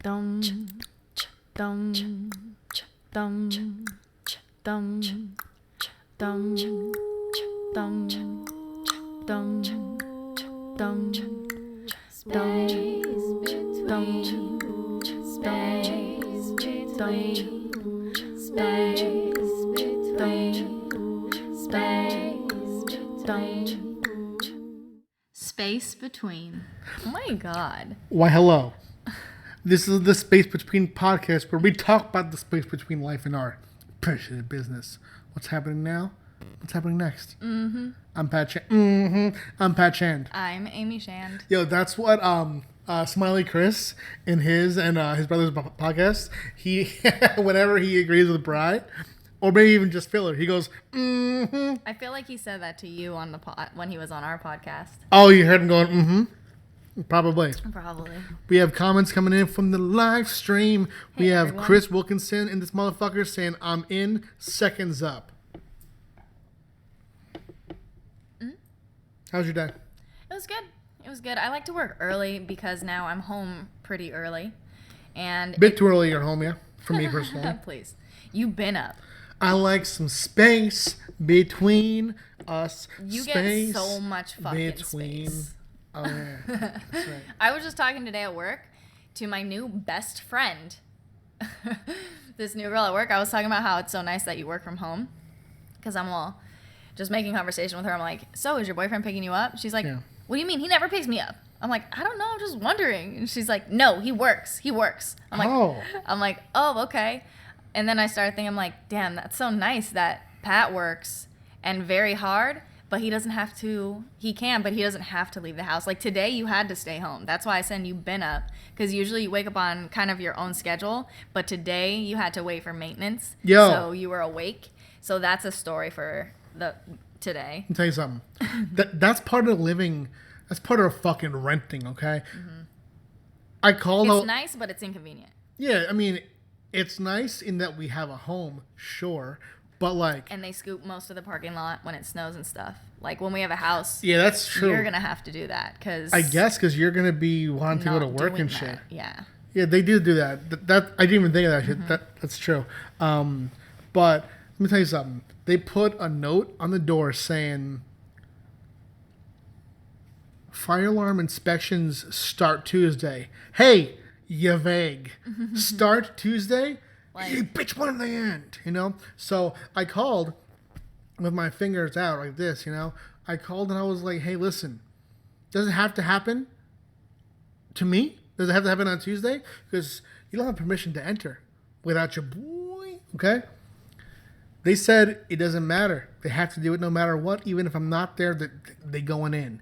Dum, dum, dum, dum, dum, dum, dum, dum, Space between. Oh my god. Why, hello. This is the Space Between podcast where we talk about the space between life and art. Precious business. What's happening now? What's happening next? I'm Pat Chand. I'm Pat Chand. I'm Amy Shand. Yo, that's what Smiley Chris in his and his brother's podcast, he whenever he agrees with Bri, or maybe even just filler, he goes, I feel like he said that to you on the when he was on our podcast. Oh, you heard him going, Probably. Probably. We have comments coming in from the live stream. We have everyone. Chris Wilkinson and this motherfucker saying, I'm in, seconds up. How's your day? It was good. It was good. I like to work early because now I'm home pretty early. And Bit too early you're home, yeah? For me personally. Please. You've been up. I like some space between us. You Space get so much fucking space. Oh, yeah. That's right. I was just talking today at work to my new best friend. This new girl at work. I was talking about how it's so nice that you work from home. Because I'm all just making conversation with her. I'm like, so is your boyfriend picking you up? She's like, Yeah. What do you mean? He never picks me up. I'm like, I don't know. I'm just wondering. And she's like, no, he works. I'm like, oh, okay. And then I started thinking, I'm like, damn, that's so nice that Pat works and very hard. But he doesn't have to, he can, but he doesn't have to leave the house. Like today you had to stay home. That's why I said you've been up. Because usually you wake up on kind of your own schedule. But today you had to wait for maintenance. Yo. So you were awake. So that's a story for today. I'll tell you something. That's part of living, that's part of fucking renting, okay? I called It's nice, but it's inconvenient. Yeah, I mean, it's nice in that we have a home, sure. But like, And they scoop most of the parking lot when it snows and stuff. Like when we have a house, yeah, that's true. you're going to have to do that. Cause I guess because you're gonna be wanting to go to not work doing and that. shit. Yeah. Yeah, they do that. That I didn't even think of that shit. That's true. But let me tell you something. They put a note on the door saying, "Fire alarm inspections start Tuesday." Hey, you vague. Start Tuesday? Like- You bitch, one in the end, you know? So I called with my fingers out like this, you know? I called and I was like, hey, listen, does it have to happen to me? Does it have to happen on Tuesday? Because you don't have permission to enter without your boy, okay? They said it doesn't matter. They have to do it no matter what. Even if I'm not there, they going in.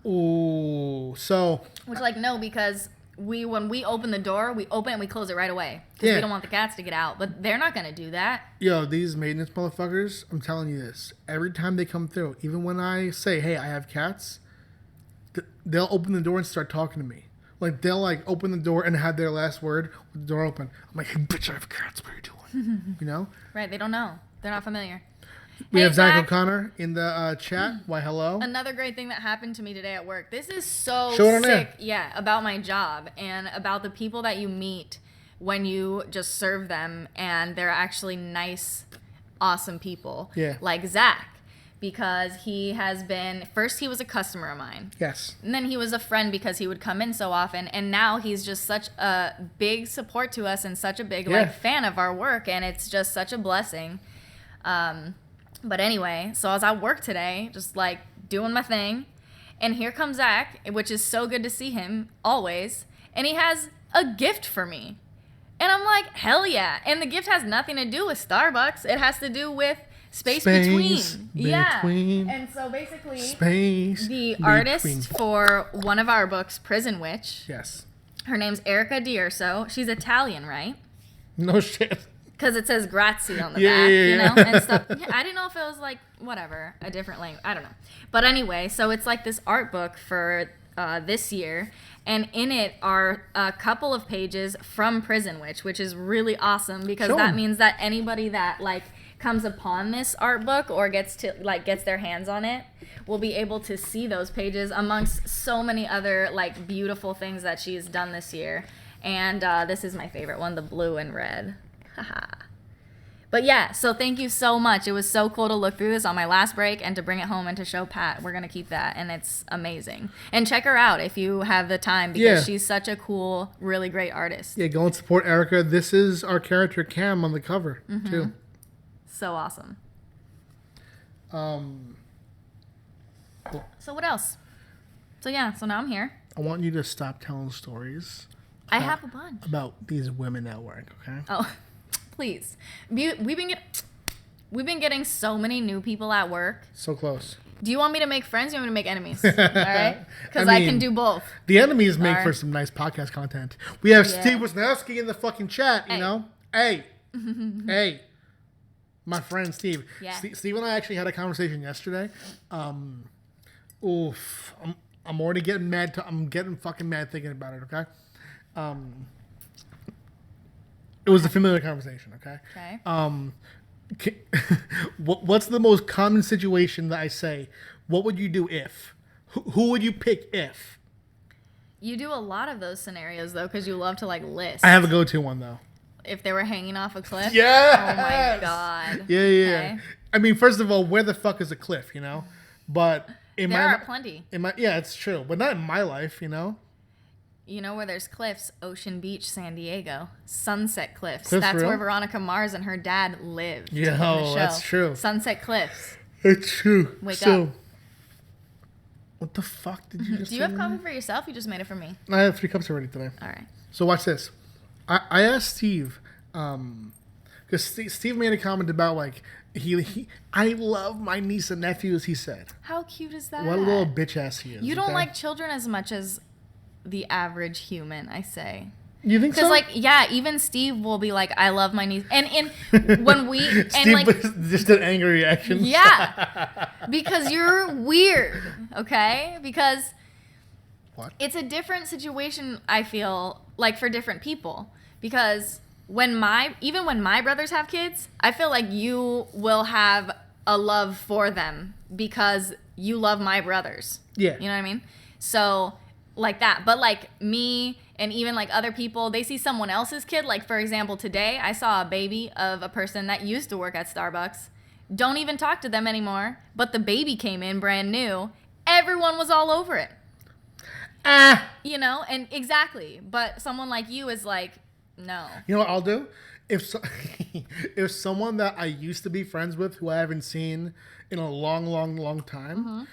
Ooh, so... Which, like, no, because when we open the door, we open it and we close it right away. Because Yeah. we don't want the cats to get out. But they're not going to do that. Yo, these maintenance motherfuckers, I'm telling you this. Every time they come through, even when I say, hey, I have cats, they'll open the door and start talking to me. Like, they'll, like, open the door and have their last word with the door open. I'm like, hey, bitch, I have cats. What are you doing? You know? Right, they don't know. They're not familiar. We Hey, have Zach Zach. O'Connor in the chat. Why, hello. Another great thing that happened to me today at work. This is so Show it on sick. air. Yeah, about my job and about the people that you meet when you just serve them and they're actually nice, awesome people. Yeah. Like Zach. Because he has been, first he was a customer of mine. Yes. And then he was a friend because he would come in so often. And now he's just such a big support to us and such a big Yeah. fan of our work. And it's just such a blessing. But anyway, so I was at work today, just like doing my thing. And here comes Zach, which is so good to see him always. And he has a gift for me. And I'm like, hell yeah. And the gift has nothing to do with Starbucks. It has to do with Space between. Yeah. And so basically, Space the between. artist for one of our books, Prison Witch, Yes. her name's Erica D'Urso. She's Italian, right? No shit. Because it says grazie on the Yeah, back, yeah, you yeah. know, and stuff. Yeah, I didn't know if it was like, whatever, a different language. I don't know. But anyway, so it's like this art book for this year. And in it are a couple of pages from Prison Witch, which is really awesome because Sure. that means that anybody that like comes upon this art book or gets their hands on it will be able to see those pages amongst so many other like beautiful things that she's done this year. And this is my favorite one, the blue and red. Haha. But yeah, so thank you so much. It was so cool to look through this on my last break and to bring it home and to show Pat. We're going to keep that, and it's amazing. And check her out if you have the time, because she's such a cool, really great artist. Yeah, go and support Erica. This is our character Cam on the cover, too. So awesome. Cool. So what else? So yeah, so now I'm here. I want you to stop telling stories. I have a bunch. About these women at work, okay? Oh, please. We've been getting so many new people at work. So close. Do you want me to make friends? Or you want me to make enemies? All right? Because I can do both. The enemies make for some nice podcast content. We have Steve Wisniewski in the fucking chat, you know? Hey. Hey. My friend Steve. Yeah. Steve and I actually had a conversation yesterday. Oof. I'm already getting mad. I'm getting fucking mad thinking about it, okay? It was a familiar conversation, okay? Okay. What's the most common situation that I say? What would you do if? Who would you pick if? You do a lot of those scenarios, though, because you love to, like, list. I have a go-to one, though. If they were hanging off a cliff? Yeah. Oh, my God. Yeah. Okay. I mean, first of all, where the fuck is a cliff, you know? But there are plenty. Yeah, it's true. But not in my life, you know? You know where there's cliffs? Ocean Beach, San Diego. Sunset Cliffs. Cliffs That's real? where Veronica Mars and her dad lived. Yeah, in the show. that's true. Sunset Cliffs. It's true. Wake up. What the fuck did you just Do you have coffee for yourself? You just made it for me. I have 3 cups already today. All right. So watch this. I asked Steve, because Steve made a comment about, like, I love my niece and nephews, he said. How cute is that? What a little bitch ass he is. You don't like children as much as the average human, I say. You think so? Because, like, yeah, even Steve will be like, I love my niece. And when we... and Steve like, just an angry reaction. Yeah. Because you're weird, okay? Because What? It's a different situation, I feel, like, for different people. Because even when my brothers have kids, I feel like you will have a love for them because you love my brothers. Yeah. You know what I mean? So, like that. But, like, me and even, like, other people, they see someone else's kid. Like, for example, today I saw a baby of a person that used to work at Starbucks. Don't even talk to them anymore. But the baby came in brand new. Everyone was all over it. You know? And exactly. But someone like you is like, no. You know what I'll do? If someone that I used to be friends with who I haven't seen in a long time,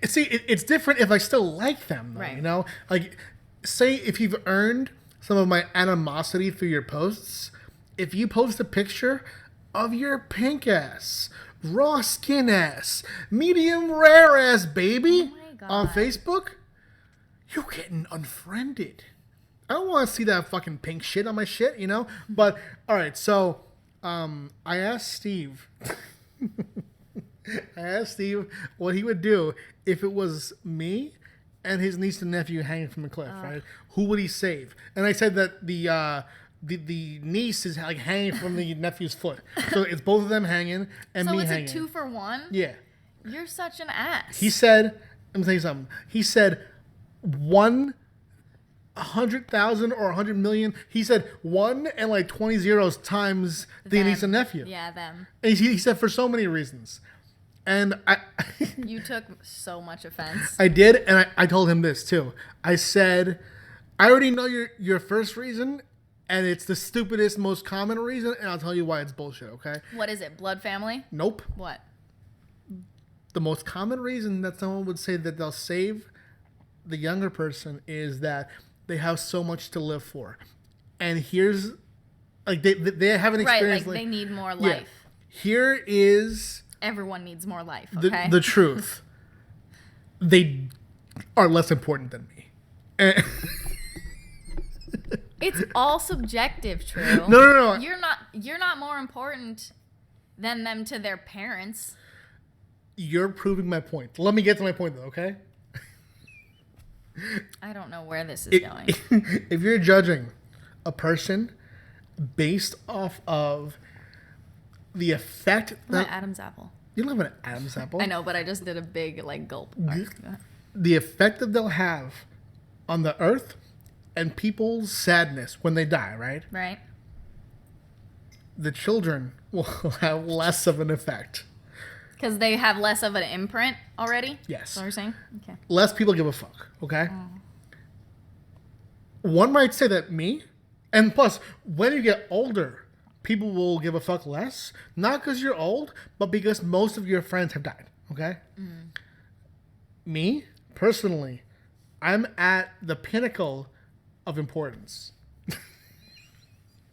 it's different if I still like them, though, right. You know? Like, say if you've earned some of my animosity through your posts, if you post a picture of your pink ass, raw skin ass, medium rare ass baby on Facebook, you're getting unfriended. I don't want to see that fucking pink shit on my shit, you know? But, all right, so I asked Steve... what he would do if it was me and his niece and nephew hanging from a cliff, right? Who would he save? And I said that the niece is like hanging from the nephew's foot. So it's both of them hanging and me hanging. So it's a 2-for-1? Yeah. You're such an ass. He said, let me tell you something. He said 100,000 or 100 million. He said 1 and like 20 zeros times the niece and nephew. Yeah, them. And he said for so many reasons. And you took so much offense. I did, and I told him this too. I said, I already know your first reason, and it's the stupidest, most common reason, and I'll tell you why it's bullshit, okay? What is it, blood family? Nope. What? The most common reason that someone would say that they'll save the younger person is that they have so much to live for. And here's, like, they haven't experienced... Right, like they need more life. Yeah. Here is... Everyone needs more life, okay? The truth. They are less important than me. It's all subjective, True. No. You're not more important than them to their parents. You're proving my point. Let me get to my point, though, okay? I don't know where this is going. If you're judging a person based off of the effect that Adam's apple. You don't have an Adam's apple. I know, but I just did a big like gulp. The effect that they'll have on the earth and people's sadness when they die, right? Right. The children will have less of an effect. Because they have less of an imprint already? Yes. Is that what you're saying? Okay. Less people give a fuck, okay? One might say that me, and plus, when you get older, people will give a fuck less. Not because you're old, but because most of your friends have died, okay? Me, personally, I'm at the pinnacle of importance.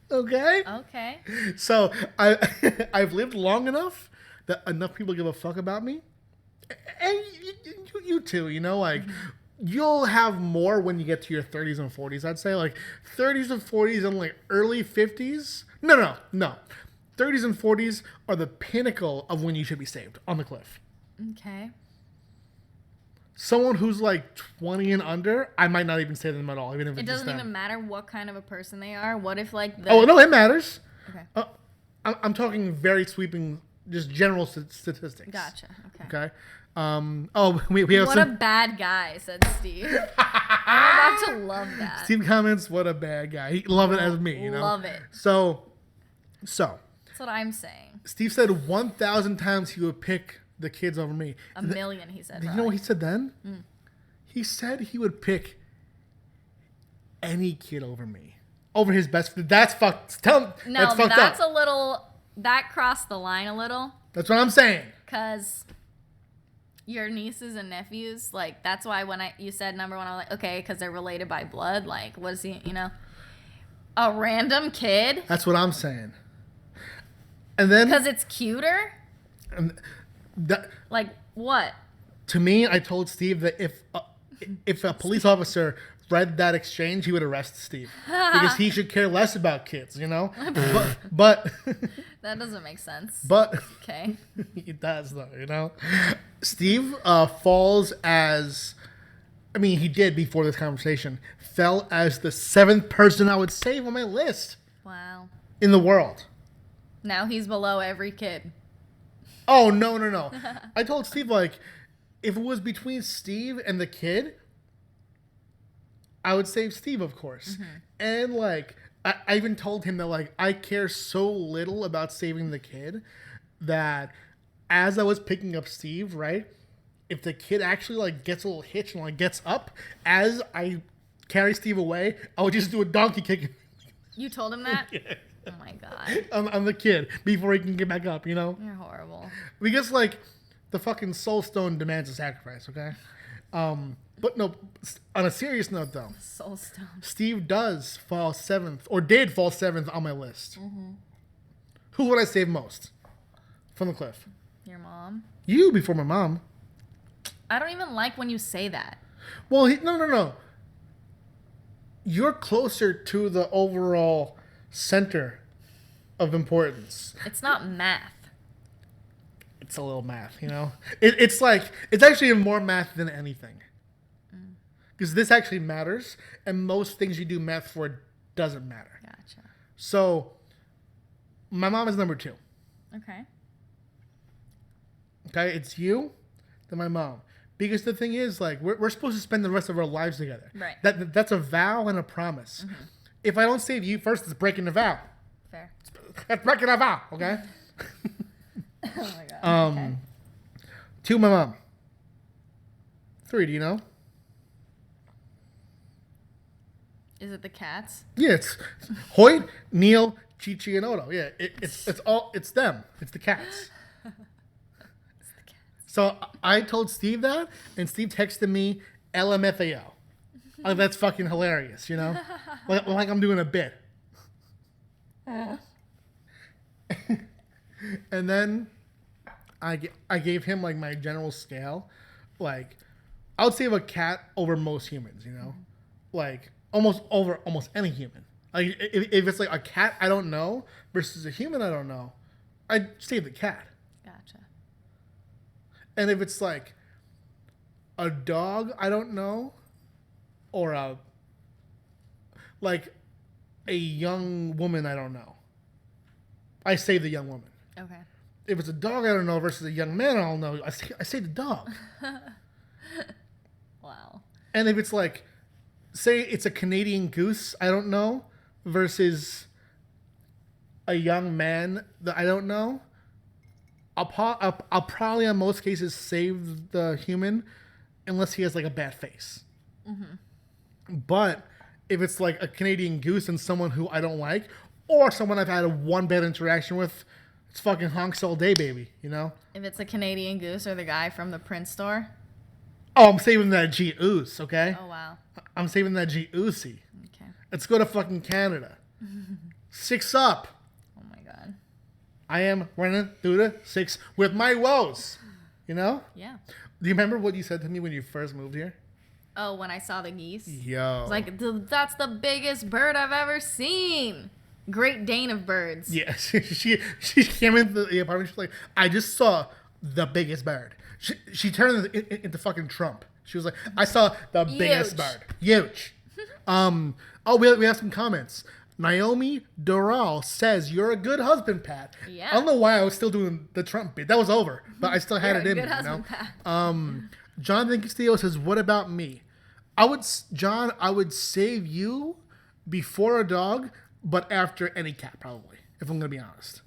Okay? Okay. So, I've lived long enough that enough people give a fuck about me. And you too, you know, like, you'll have more when you get to your 30s and 40s, I'd say. Like, 30s and 40s and, like, early 50s. No. 30s and 40s are the pinnacle of when you should be saved on the cliff. Okay. Someone who's, like, 20 and under, I might not even save them at all, even if It it's just doesn't them. even matter what kind of a person they are. What if, like, Oh, no, it matters. Okay. I'm talking very sweeping, just general statistics. Gotcha. Okay. Okay. We have What a some... bad guy, said Steve. I'm about to love that. Steve comments, what a bad guy. He love it as me, you know? Love it. So, That's what I'm saying. Steve said 1,000 times he would pick the kids over me. A million, he said. You know what he said then? Mm. He said he would pick any kid over me. Over his best friend. That's fucked. Tell him No, that's fucked that's up. a little... That crossed the line a little. That's what I'm saying. Because your nieces and nephews, like, that's why when you said number one, I was like, okay, because they're related by blood. Like, what is he, you know? A random kid? That's what I'm saying. And then... Because it's cuter? And that, Like, what? to me, I told Steve that if a police officer read that exchange, he would arrest Steve. Because he should care less about kids, you know? but That doesn't make sense. But Okay. it does, though, you know? Steve falls as... I mean, he did before this conversation. Fell as the 7th person I would save on my list Wow. in the world. Now he's below every kid. Oh, no. I told Steve, like, if it was between Steve and the kid, I would save Steve, of course. And, like, I even told him that, like, I care so little about saving the kid that as I was picking up Steve, right, if the kid actually, like, gets a little hitch and, like, gets up, as I carry Steve away, I would just do a donkey kick. You told him that? Yeah. Oh, my God. I'm the kid before he can get back up, you know? You're horrible. Because, like, the fucking soul stone demands a sacrifice, okay? But no, on a serious note, though, Soul stone. Steve does fall 7th, or did fall 7th on my list. Who would I save most from the cliff? Your mom? You before my mom. I don't even like when you say that. Well, no. You're closer to the overall center of importance. It's not math. It's a little math, you know? It's like, it's actually more math than anything. Because this actually matters, and most things you do math for doesn't matter. Gotcha. So, my mom is number 2. Okay. Okay? It's you, then my mom. Because the thing is, like, we're supposed to spend the rest of our lives together. Right. That's a vow and a promise. If I don't save you first, it's breaking the vow. Fair. That's breaking a vow, okay? Oh, my God. Okay. 2, my mom. 3, do you know? Is it the cats? Yeah, it's Hoyt, Neil, Chi-Chi, and Odo. Yeah, it's them. It's the cats. So I told Steve that, and Steve texted me LMFAO. Like, that's fucking hilarious, you know? like I'm doing a bit. And then I gave him, like, my general scale. Like, I would save a cat over most humans, you know? Like, almost over almost any human. Like, if it's like a cat I don't know versus a human I don't know, I'd save the cat. Gotcha. And if it's like a dog I don't know, or a young woman I don't know, I save the young woman. Okay. If it's a dog I don't know versus a young man I don't know, I save the dog. Wow. And if it's like say it's a Canadian goose I don't know versus a young man that I don't know, I'll probably in most cases save the human unless he has like a bad face. But if it's like a Canadian goose and someone who I don't like, or someone I've had a one bad interaction with, it's fucking honks all day, baby, you know? If it's a Canadian goose or the guy from the Prince store. Oh, I'm saving that G-Oose, okay? Oh, wow. I'm saving that G-Oosey. Okay. Let's go to fucking Canada. 6 up. Oh, my God. I am running through the 6 with my woes. You know? Yeah. Do you remember what you said to me when you first moved here? Oh, when I saw the geese? Yo. It's like, that's the biggest bird I've ever seen. Great Dane of birds. Yeah, she came into the apartment. She's like, I just saw the biggest bird. She turned into fucking Trump. She was like, I saw the biggest bird. Huge. Oh, we have some comments. Naomi Doral says, you're a good husband, Pat. Yeah. I don't know why I was still doing the Trump bit. That was over, but I still had You're it in a good me. husband, You know? Pat. Jonathan Castillo says, what about me? I would save you before a dog, but after any cat, probably, if I'm going to be honest.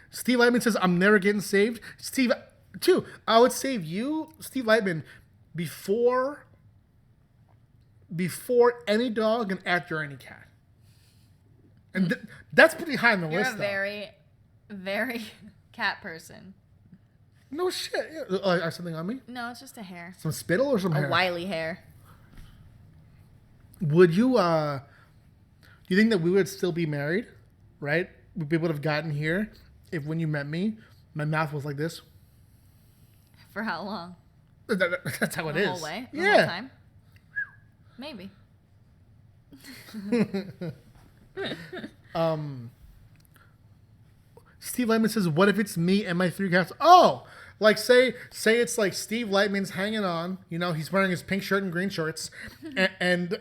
Steve Lightman says, I'm never getting saved. Steve, too, I would save you, Steve Lightman, before any dog and after any cat. And that's pretty high on the You're list, a though. very, very cat person. No shit. I have something on me? No, it's just a hair. Some spittle or some hair? A wily hair. Would you, do you think that we would still be married, right? We would have gotten here if when you met me, my mouth was like this? For how long? That's how it is. The whole way? The Yeah. whole time? Maybe. Steve Lightman says, what if it's me and my 3 cats? Oh, like say it's like Steve Lightman's hanging on, you know, he's wearing his pink shirt and green shorts and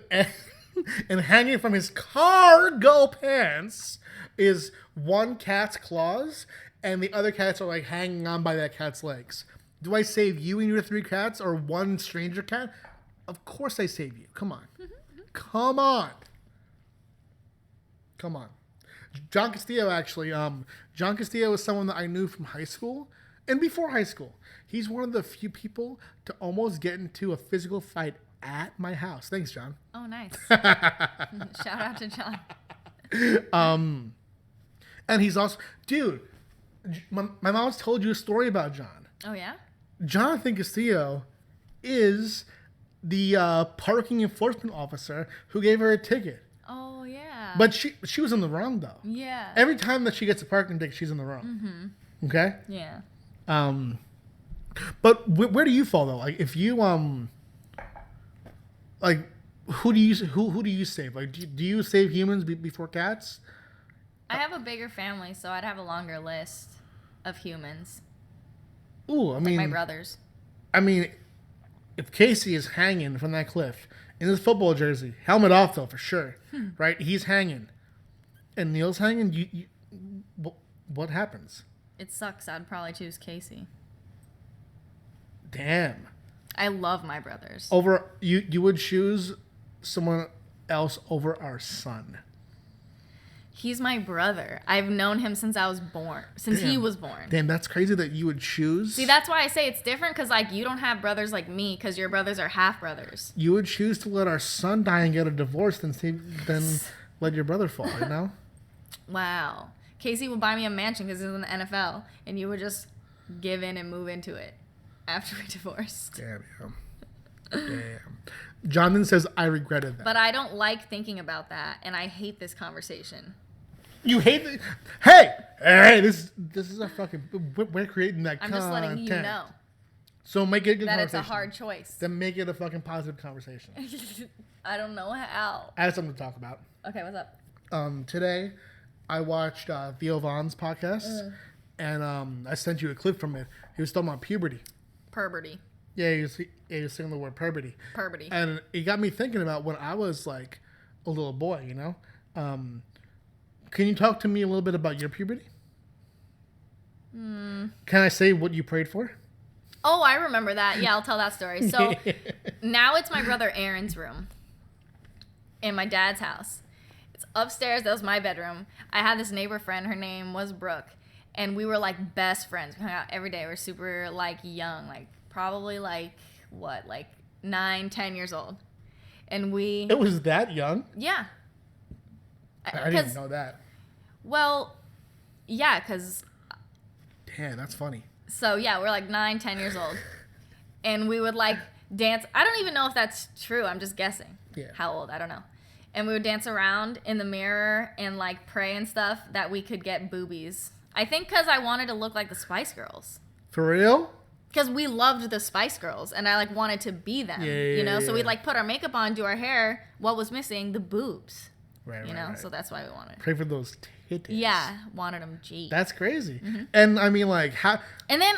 hanging from his cargo pants is one cat's claws and the other cats are like hanging on by that cat's legs. Do I save you and your 3 cats or one stranger cat? Of course I save you. Come on. Come on. Come on. John Castillo, actually. John Castillo is someone that I knew from high school and before high school. He's one of the few people to almost get into a physical fight at my house. Thanks, John. Oh, nice. Shout out to John. And he's also... Dude, my mom's told you a story about John. Oh, yeah? Jonathan Castillo is the parking enforcement officer who gave her a ticket. Oh, yeah. But she was in the wrong, though. Yeah. Every time that she gets a parking ticket, she's in the wrong. Mm-hmm. Okay? Yeah. But where do you fall, though? Like, if you, like, who do you save? Like, do you save humans before cats? I have a bigger family, so I'd have a longer list of humans. Ooh, I mean... Like my brothers. I mean, if Casey is hanging from that cliff in his football jersey, helmet off though for sure, right? He's hanging, and Neil's hanging. What happens? It sucks. I'd probably choose Casey. Damn. I love my brothers. Over you would choose someone else over our son. He's my brother. I've known him since I was born. Since he was born. Damn, that's crazy that you would choose. See, that's why I say it's different, because like you don't have brothers like me, because your brothers are half brothers. You would choose to let our son die and get a divorce than let your brother fall. You know. Wow. Casey would buy me a mansion because he's in the NFL, and you would just give in and move into it after we divorced. Damn. Jonathan says, I regretted that. But I don't like thinking about that, and I hate this conversation. You hate it? Hey, this is a fucking... We're creating that I'm content. just letting you know. So make it a good that conversation. It's a hard choice. Then make it a fucking positive conversation. I don't know how. I have something to talk about. Okay, what's up? Today, I watched Theo Vaughn's podcast, and I sent you a clip from it. He was talking about puberty. Puberty. Yeah, he was saying the word puberty. Puberty. And it got me thinking about when I was like a little boy, you know? Can you talk to me a little bit about your puberty? Can I say what you prayed for? Oh, I remember that. Yeah, I'll tell that story. So now it's my brother Aaron's room in my dad's house. It's upstairs. That was my bedroom. I had this neighbor friend. Her name was Brooke. And we were like best friends. We hung out every day. We were super like young, like probably like 9, 10 years old. And we... It was that young? Yeah. I didn't know that. Well, yeah, because... Damn, that's funny. So, yeah, we're like 9, 10 years old. And we would like dance. I don't even know if that's true. I'm just guessing. Yeah. How old? I don't know. And we would dance around in the mirror and like pray and stuff that we could get boobies. I think because I wanted to look like the Spice Girls. For real? Because we loved the Spice Girls, and I like wanted to be them. You know, so we'd like put our makeup on, do our hair. What was missing? The boobs. Right. You know, right. So that's why we wanted. Pray for those titties. Yeah, wanted them. Gee. That's crazy. And I mean, like, how? And then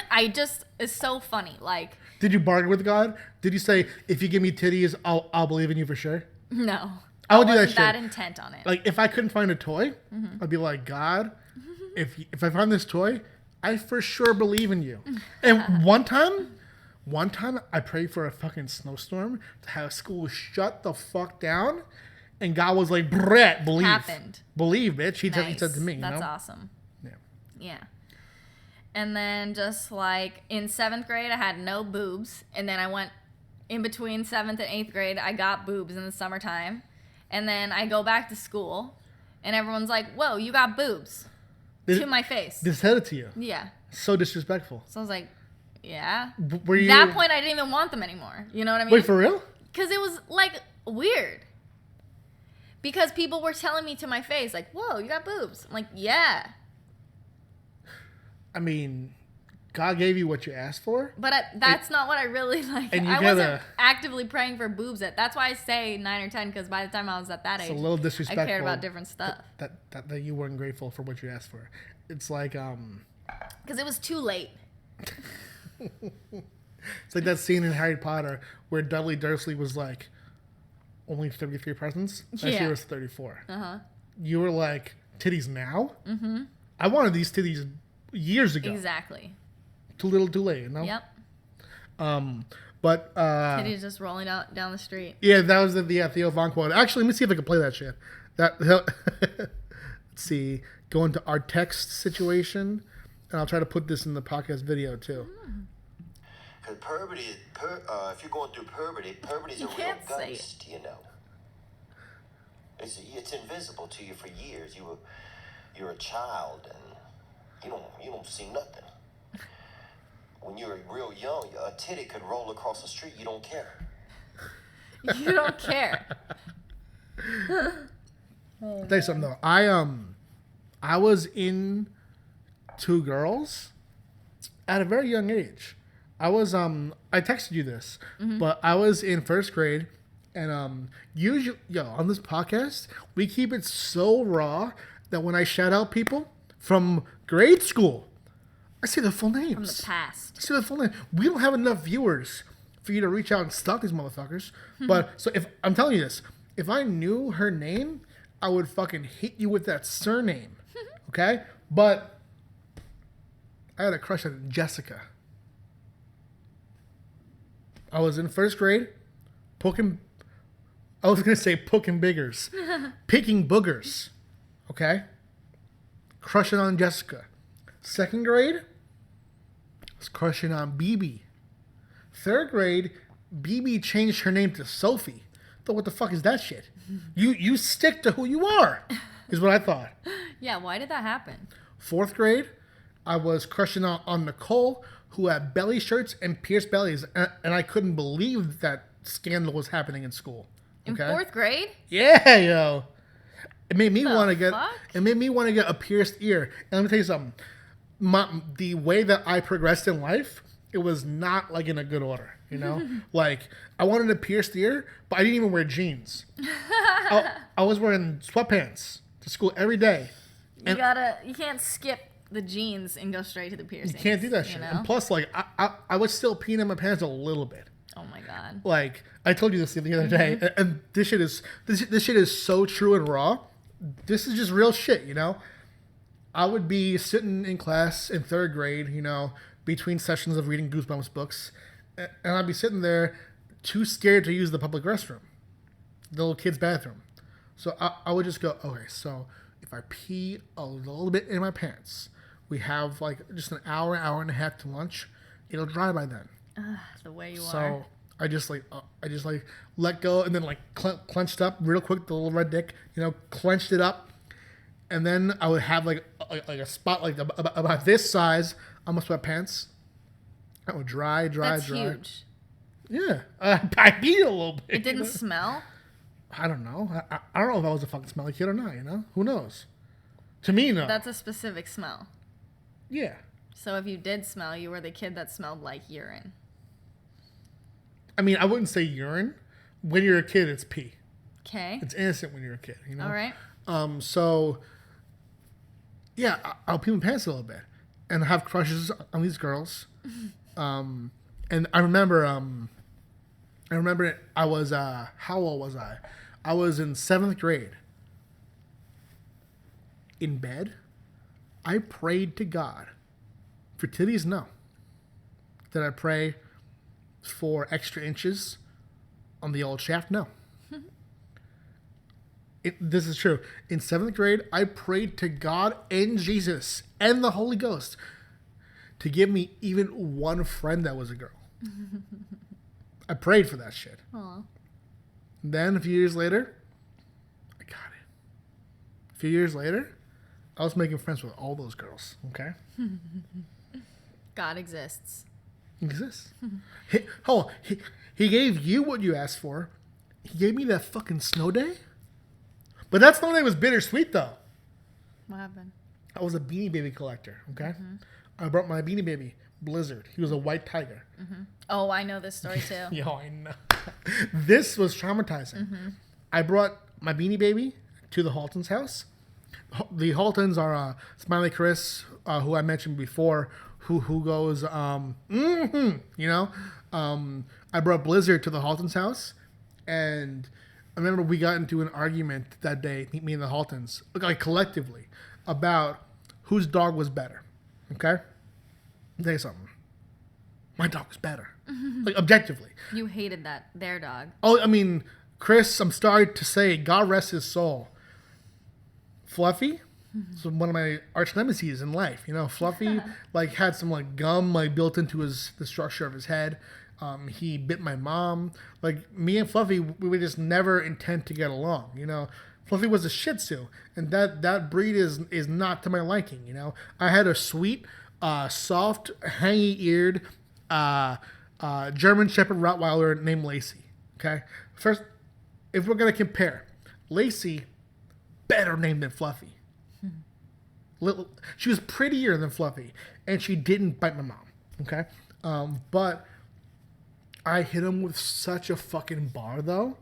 it's so funny. Like, did you bargain with God? Did you say, if you give me titties, I'll believe in you for sure? No. I would do that shit. That intent on it. Like, if I couldn't find a toy, I'd be like, God, if I find this toy, I for sure believe in you. And one time I prayed for a fucking snowstorm to have school shut the fuck down, and God was like, Brett, believe. Happened. Believe, bitch. He Nice. said to me, That's you know? awesome. Yeah. Yeah. And then just like in 7th grade, I had no boobs. And then I went in between 7th and 8th grade, I got boobs in the summertime. And then I go back to school, and everyone's like, whoa, you got boobs. To my face. They said it to you. Yeah. So disrespectful. So I was like, yeah. Were you... At that point, I didn't even want them anymore. You know what I mean? Wait, for real? Because it was like weird. Because people were telling me to my face, like, whoa, you got boobs. I'm like, yeah. I mean, God gave you what you asked for. But that's not what I really like. And you I wasn't actively praying for boobs. That's why I say 9 or 10, because by the time I was at that age, it's a little disrespectful. I cared about different stuff. That you weren't grateful for what you asked for. It's like because it was too late. It's like that scene in Harry Potter where Dudley Dursley was like, only 33 presents. That year was 34. You were like, titties now? Mm-hmm. I wanted these titties years ago. Exactly. Too little, too late, you know? Yep. But titties just rolling down the street. Yeah, that was the Theo Von quote. Actually, let me see if I can play that shit. Let's see. Go into our text situation, and I'll try to put this in the podcast video too. Because puberty, if you're going through puberty is a real ghost, you know. It's invisible to you for years. You're a child, and you don't see nothing. When you're real young, a titty could roll across the street. You don't care. You don't care. I'll tell you something though. I was in 2 girls at a very young age. I texted you this, but I was in 1st grade, and usually, on this podcast, we keep it so raw that when I shout out people from grade school, I say their full names. From the past. I say their full name. We don't have enough viewers for you to reach out and stalk these motherfuckers. But so if I'm telling you this, if I knew her name, I would fucking hit you with that surname. Okay? But I had a crush on Jessica. I was in 1st grade, picking boogers. Okay? Crushing on Jessica. 2nd grade, I was crushing on BB. 3rd grade, BB changed her name to Sophie. Thought, what the fuck is that shit? You stick to who you are, is what I thought. Yeah, why did that happen? 4th grade, I was crushing on Nicole, who had belly shirts and pierced bellies, and I couldn't believe that scandal was happening in school. Okay? In 4th grade? Yeah, yo. It made me want to get. fuck? It made me want to get a pierced ear. And let me tell you something. The way that I progressed in life, it was not like in a good order. You know, like I wanted a pierced ear, but I didn't even wear jeans. I was wearing sweatpants to school every day. You can't skip the jeans and go straight to the piercing. You can't do that shit. You know? And plus, like I was still peeing in my pants a little bit. Oh my god. Like I told you this the other day, and this shit is so true and raw. This is just real shit, you know. I would be sitting in class in 3rd grade, you know, between sessions of reading Goosebumps books, and I'd be sitting there too scared to use the public restroom, the little kid's bathroom. So I would just go, okay, so if I pee a little bit in my pants, we have like just an hour and a half to lunch. It'll dry by then. The way you are. So I just like let go and then like clenched up real quick, the little red dick, clenched it up. And then I would have like a spot like about this size on my sweatpants. I would dry. That's huge. Yeah. I beat it a little bit. It didn't smell? I don't know. I don't know if I was a fucking smelly kid or not, Who knows? To me, no. That's a specific smell. Yeah. So if you did smell, you were the kid that smelled like urine. I mean, I wouldn't say urine. When you're a kid, it's pee. Okay. It's innocent when you're a kid, All right. So, yeah, I'll pee my pants a little bit. And have crushes on these girls. And I remember I was, how old was I? I was in 7th grade. In bed, I prayed to God. For titties, no. Did I pray for extra inches on the old shaft? No. This is true. In 7th grade, I prayed to God and Jesus and the Holy Ghost to give me even one friend that was a girl. I prayed for that shit. Aww. Then a few years later, I got it. A few years later, I was making friends with all those girls. Okay? God exists. He exists. He gave you what you asked for. He gave me that fucking snow day. But that snow day was bittersweet, though. What happened? I was a Beanie Baby collector, okay? I brought my Beanie Baby, Blizzard. He was a white tiger. Oh, I know this story too. Yo, I know. This was traumatizing. I brought my Beanie Baby to the Haltons' house. The Haltons are Smiley Chris, who I mentioned before, who goes, I brought Blizzard to the Haltons' house, and I remember we got into an argument that day, me and the Haltons, like collectively, about whose dog was better. Okay? I'll tell you something. My dog was better. Like, objectively. You hated their dog. Oh, I mean, Chris, I'm sorry to say, God rest his soul. Fluffy is one of my arch nemesis in life. Fluffy like had some like gum like built into the structure of his head. He bit my mom. Like me and Fluffy, we would just never intend to get along. Fluffy was a Shih Tzu, and that breed is not to my liking. I had a sweet, soft, hangy-eared German Shepherd Rottweiler named Lacey. Okay, first, if we're gonna compare, Lacey, better name than Fluffy. She was prettier than Fluffy, and she didn't bite my mom. Okay, but I hit him with such a fucking bar, though.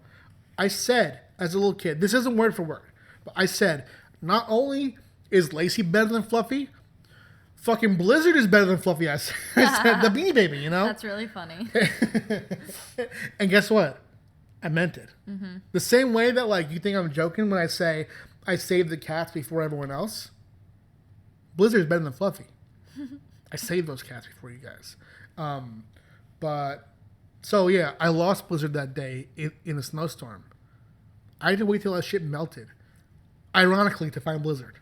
I said, as a little kid, this isn't word for word, but I said, not only is Lacey better than Fluffy, fucking Blizzard is better than Fluffy. I said the Beanie Baby, That's really funny. And guess what? I meant it. The same way that, like, you think I'm joking when I say I saved the cats before everyone else. Blizzard is better than Fluffy. I saved those cats before you guys. So, yeah, I lost Blizzard that day in a snowstorm. I had to wait till that shit melted. Ironically, to find Blizzard.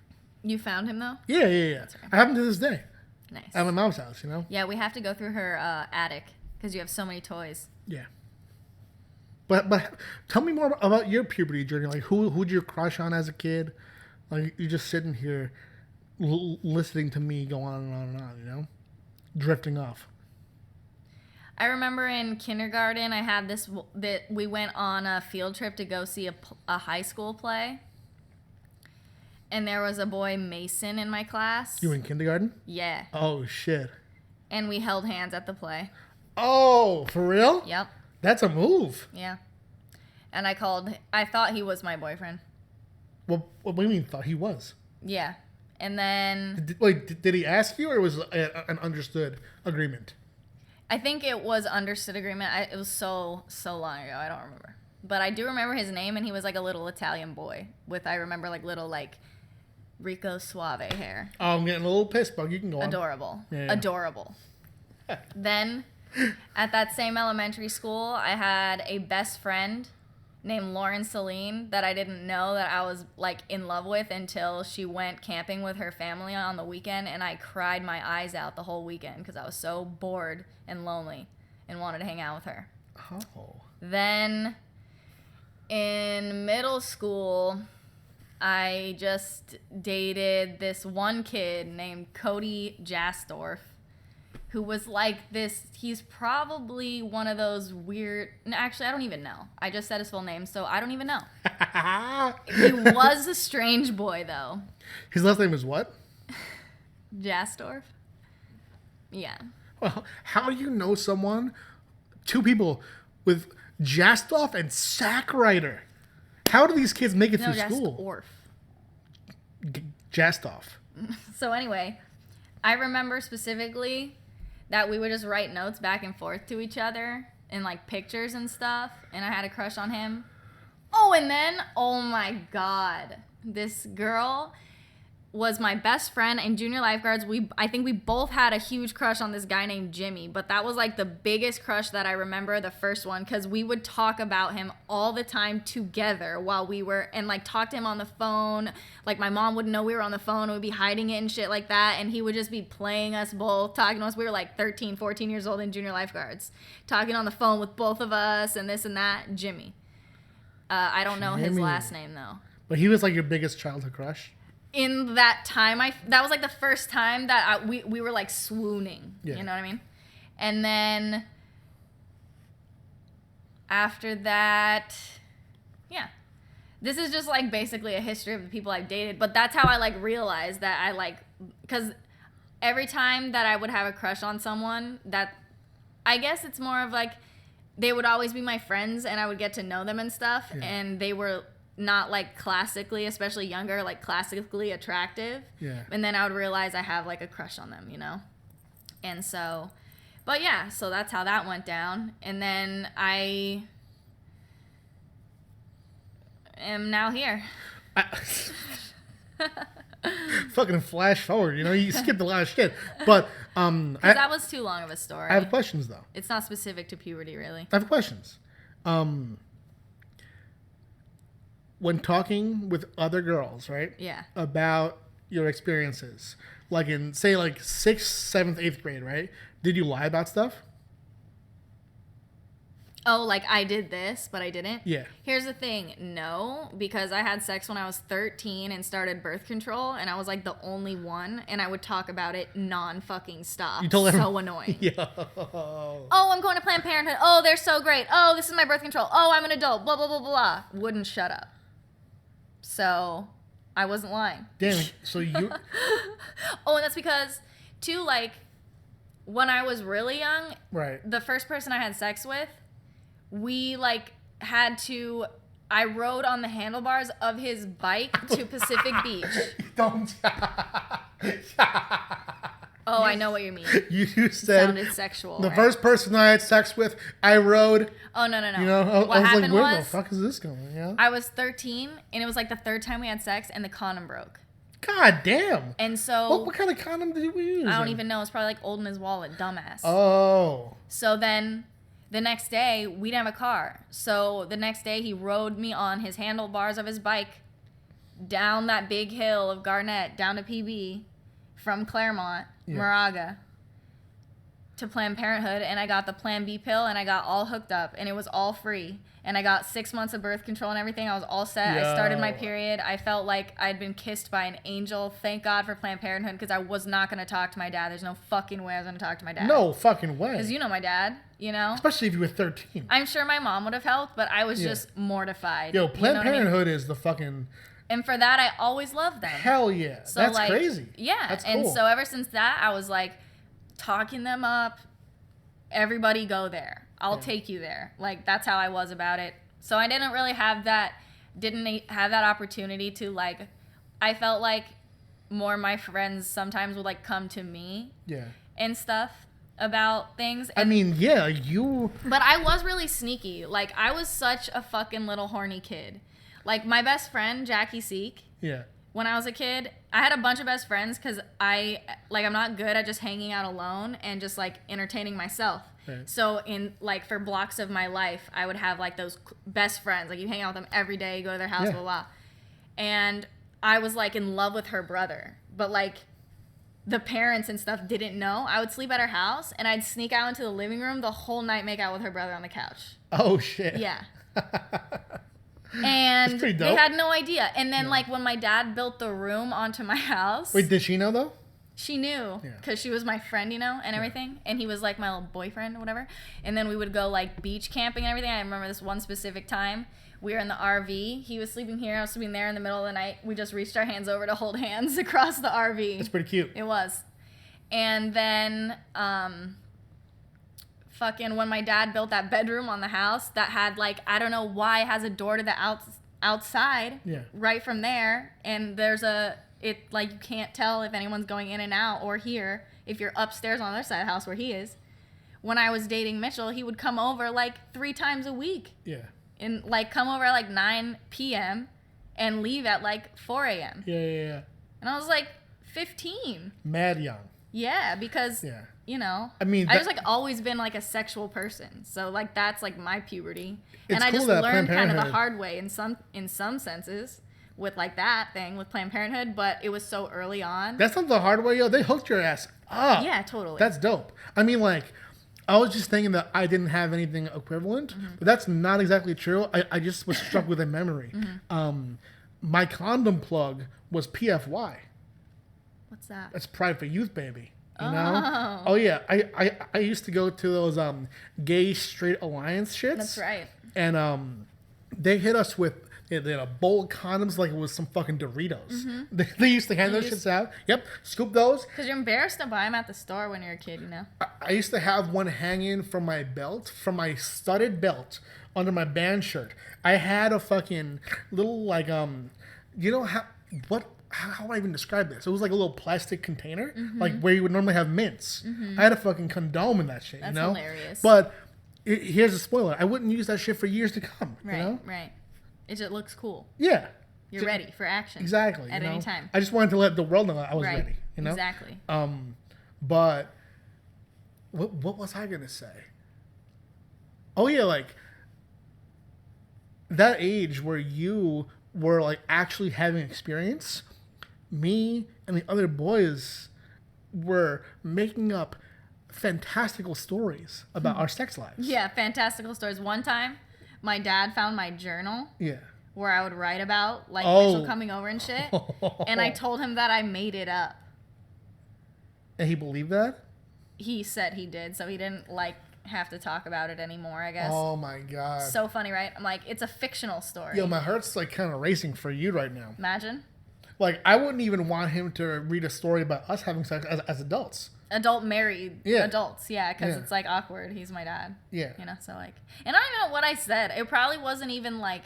You found him, though? Yeah. Right. I have him to this day. Nice. At my mom's house, Yeah, we have to go through her attic because you have so many toys. Yeah. But tell me more about your puberty journey. Like, who'd you crush on as a kid? Like, you're just sitting here listening to me go on and on and on, drifting off. I remember in kindergarten, I had that we went on a field trip to go see a high school play. And there was a boy, Mason, in my class. You were in kindergarten? Yeah. Oh, shit. And we held hands at the play. Oh, for real? Yep. That's a move. Yeah. And I thought he was my boyfriend. Well, what do you mean thought he was? Yeah. And then... Did he ask you, or was it an understood agreement? I think it was understood agreement. It was so long ago. I don't remember. But I do remember his name, and he was like a little Italian boy with, I remember, like little like Rico Suave hair. Oh, I'm getting a little pissed, but you can go on. Adorable. Yeah. Adorable. Then, at that same elementary school, I had a best friend named Lauren Celine that I didn't know that I was like in love with until she went camping with her family on the weekend, and I cried my eyes out the whole weekend because I was so bored and lonely and wanted to hang out with her. Oh. Then in middle school, I just dated this one kid named Cody Jastorf, who was like this. He's probably one of those weird. No, actually, I don't even know. I just said his full name, so I don't even know. He was a strange boy, though. His last name is what? Jastorf. Yeah. Well, how do you know someone, two people with Jastorf and Sackrider? How do these kids make it through school? Jastorf. So anyway, I remember specifically that we would just write notes back and forth to each other and like pictures and stuff, and I had a crush on him. Oh, and then, oh my God, this girl was my best friend in junior lifeguards. I think we both had a huge crush on this guy named Jimmy, but that was like the biggest crush that I remember, the first one, because we would talk about him all the time together while we were, and like talk to him on the phone. Like my mom wouldn't know we were on the phone, we'd be hiding it and shit like that, and he would just be playing us both, talking to us. We were like 13, 14 years old in junior lifeguards, talking on the phone with both of us and this and that. Jimmy. I don't know his last name though. But he was like your biggest childhood crush? In that time, that was like the first time that we were like swooning. Yeah. You know what I mean? And then after that, yeah. This is just like basically a history of the people I've dated. But that's how I like realized that I like, because every time that I would have a crush on someone, that I guess it's more of like they would always be my friends and I would get to know them and stuff. Yeah. And they were not like classically, especially younger, like classically attractive. Yeah. And then I would realize I have like a crush on them, you know? And so, but yeah, so that's how that went down. And then I am now here. Fucking flash forward, you know, you skipped a lot of shit. But that was too long of a story. I have questions though. It's not specific to puberty, really. I have questions. When talking with other girls, right? Yeah. About your experiences, like in, say, like 6th, 7th, 8th grade, right? Did you lie about stuff? Oh, like I did this, but I didn't? Yeah. Here's the thing. No, because I had sex when I was 13 and started birth control, and I was like the only one, and I would talk about it non-fucking stop. You told them? So annoying. Yo. Oh, I'm going to Planned Parenthood. Oh, they're so great. Oh, this is my birth control. Oh, I'm an adult. Blah, blah, blah, blah. Wouldn't shut up. So I wasn't lying. Damn, so you... Oh, and that's because, too, like, when I was really young, right, the first person I had sex with, we, like, I rode on the handlebars of his bike to Pacific Beach. Don't... Oh, I know what you mean. You said... It sounded sexual, The right? first person I had sex with, I rode... Oh, no. You know, I was happened like, where the fuck is this going? You know? I was 13, and it was like the third time we had sex, and the condom broke. God damn. And so... What kind of condom did we use? I don't even know. It's probably like old in his wallet, dumbass. Oh. So then the next day, we didn't have a car. So the next day, he rode me on his handlebars of his bike down that big hill of Garnett, down to PB, from Claremont, Moraga, to Planned Parenthood, and I got the Plan B pill, and I got all hooked up, and it was all free. And I got 6 months of birth control and everything. I was all set. Yo. I started my period. I felt like I'd been kissed by an angel. Thank God for Planned Parenthood, because I was not going to talk to my dad. There's no fucking way I was going to talk to my dad. No fucking way. Because you know my dad, you know? Especially if you were 13. I'm sure my mom would have helped, but I was just mortified. Yo, Planned Parenthood I mean? is the fucking... And for that, I always loved them. Hell yeah. So, that's like, crazy. Yeah. That's cool. And so ever since that, I was like, talking them up, everybody go there. I'll take you there. Like, that's how I was about it. So I didn't really have that opportunity to, like, I felt like more my friends sometimes would, like, come to me and stuff about things. And, I mean, yeah, you... But I was really sneaky. Like, I was such a fucking little horny kid. Like, my best friend, Jackie Seek, when I was a kid, I had a bunch of best friends because I'm not good at just hanging out alone and just like entertaining myself. Right. So in like for blocks of my life, I would have like those best friends. Like you hang out with them every day, you go to their house, Yeah. blah, blah. And I was like in love with her brother. But like the parents and stuff didn't know. I would sleep at her house and I'd sneak out into the living room the whole night, make out with her brother on the couch. Oh, shit. Yeah. And pretty they dope. had no idea. And then like when my dad built the room onto my house. Wait, did she know, though? She knew Yeah. because she was my friend, you know, and everything. And he was like my little boyfriend or whatever. And then we would go like beach camping and everything. I remember this one specific time. We were in the RV. He was sleeping here. I was sleeping there in the middle of the night. We just reached our hands over to hold hands across the RV. That's pretty cute. It was. And then fucking when my dad built that bedroom on the house that had like, I don't know why it has a door to the outside. Yeah. Right from there. And there's like you can't tell if anyone's going in and out or here if you're upstairs on the other side of the house where he is. When I was dating Mitchell, he would come over like 3 times a week. Yeah. And like come over at like 9 p.m. and leave at like 4 a.m. Yeah. And I was like 15. Mad young. Yeah, because Yeah. you know, I mean, I was like always been like a sexual person, so like that's like my puberty, It's and I cool just that learned Planned kind of the Parenthood- hard way in some senses with like that thing with Planned Parenthood, but it was so early on. That's not the hard way, yo. They hooked your ass up. Yeah, totally. That's dope. I mean, like, I was just thinking that I didn't have anything equivalent, Mm-hmm. but that's not exactly true. I just was struck with a memory. Mm-hmm. My condom plug was PFY. What's that? That's Pride for Youth, baby. You know? Oh yeah. I used to go to those gay straight alliance shits. That's right. And they hit us with they had a bowl of condoms like it was some fucking Doritos. They used to hand those shits out. Yep, scoop those. Because you're embarrassed to buy them at the store when you're a kid, you know. I used to have one hanging from my belt, from my studded belt under my band shirt. I had a fucking little like you know how do I even describe this? It was like a little plastic container, like where you would normally have mints. I had a fucking condom in that shit, That's you know? hilarious. But here's a spoiler. I wouldn't use that shit for years to come, Right, you know? right. It just looks cool. Yeah. You're ready for action. Exactly. At you know? any time. I just wanted to let the world know that I was Right. ready, you know? Exactly. But what was I going to say? Oh, yeah, like that age where you were like actually having experience, me and the other boys were making up fantastical stories about our sex lives. Yeah, fantastical stories. One time, my dad found my journal Yeah. where I would write about like Oh. Mitchell coming over and shit, and I told him that I made it up. And he believed that? He said he did, so he didn't like have to talk about it anymore, I guess. Oh my God. So funny, right? I'm like, it's a fictional story. Yo, my heart's like kind of racing for you right now. Imagine. Like, I wouldn't even want him to read a story about us having sex as adults. Adult married Yeah. adults, yeah, because Yeah. it's like awkward. He's my dad. Yeah. You know, so like, and I don't even know what I said. It probably wasn't even like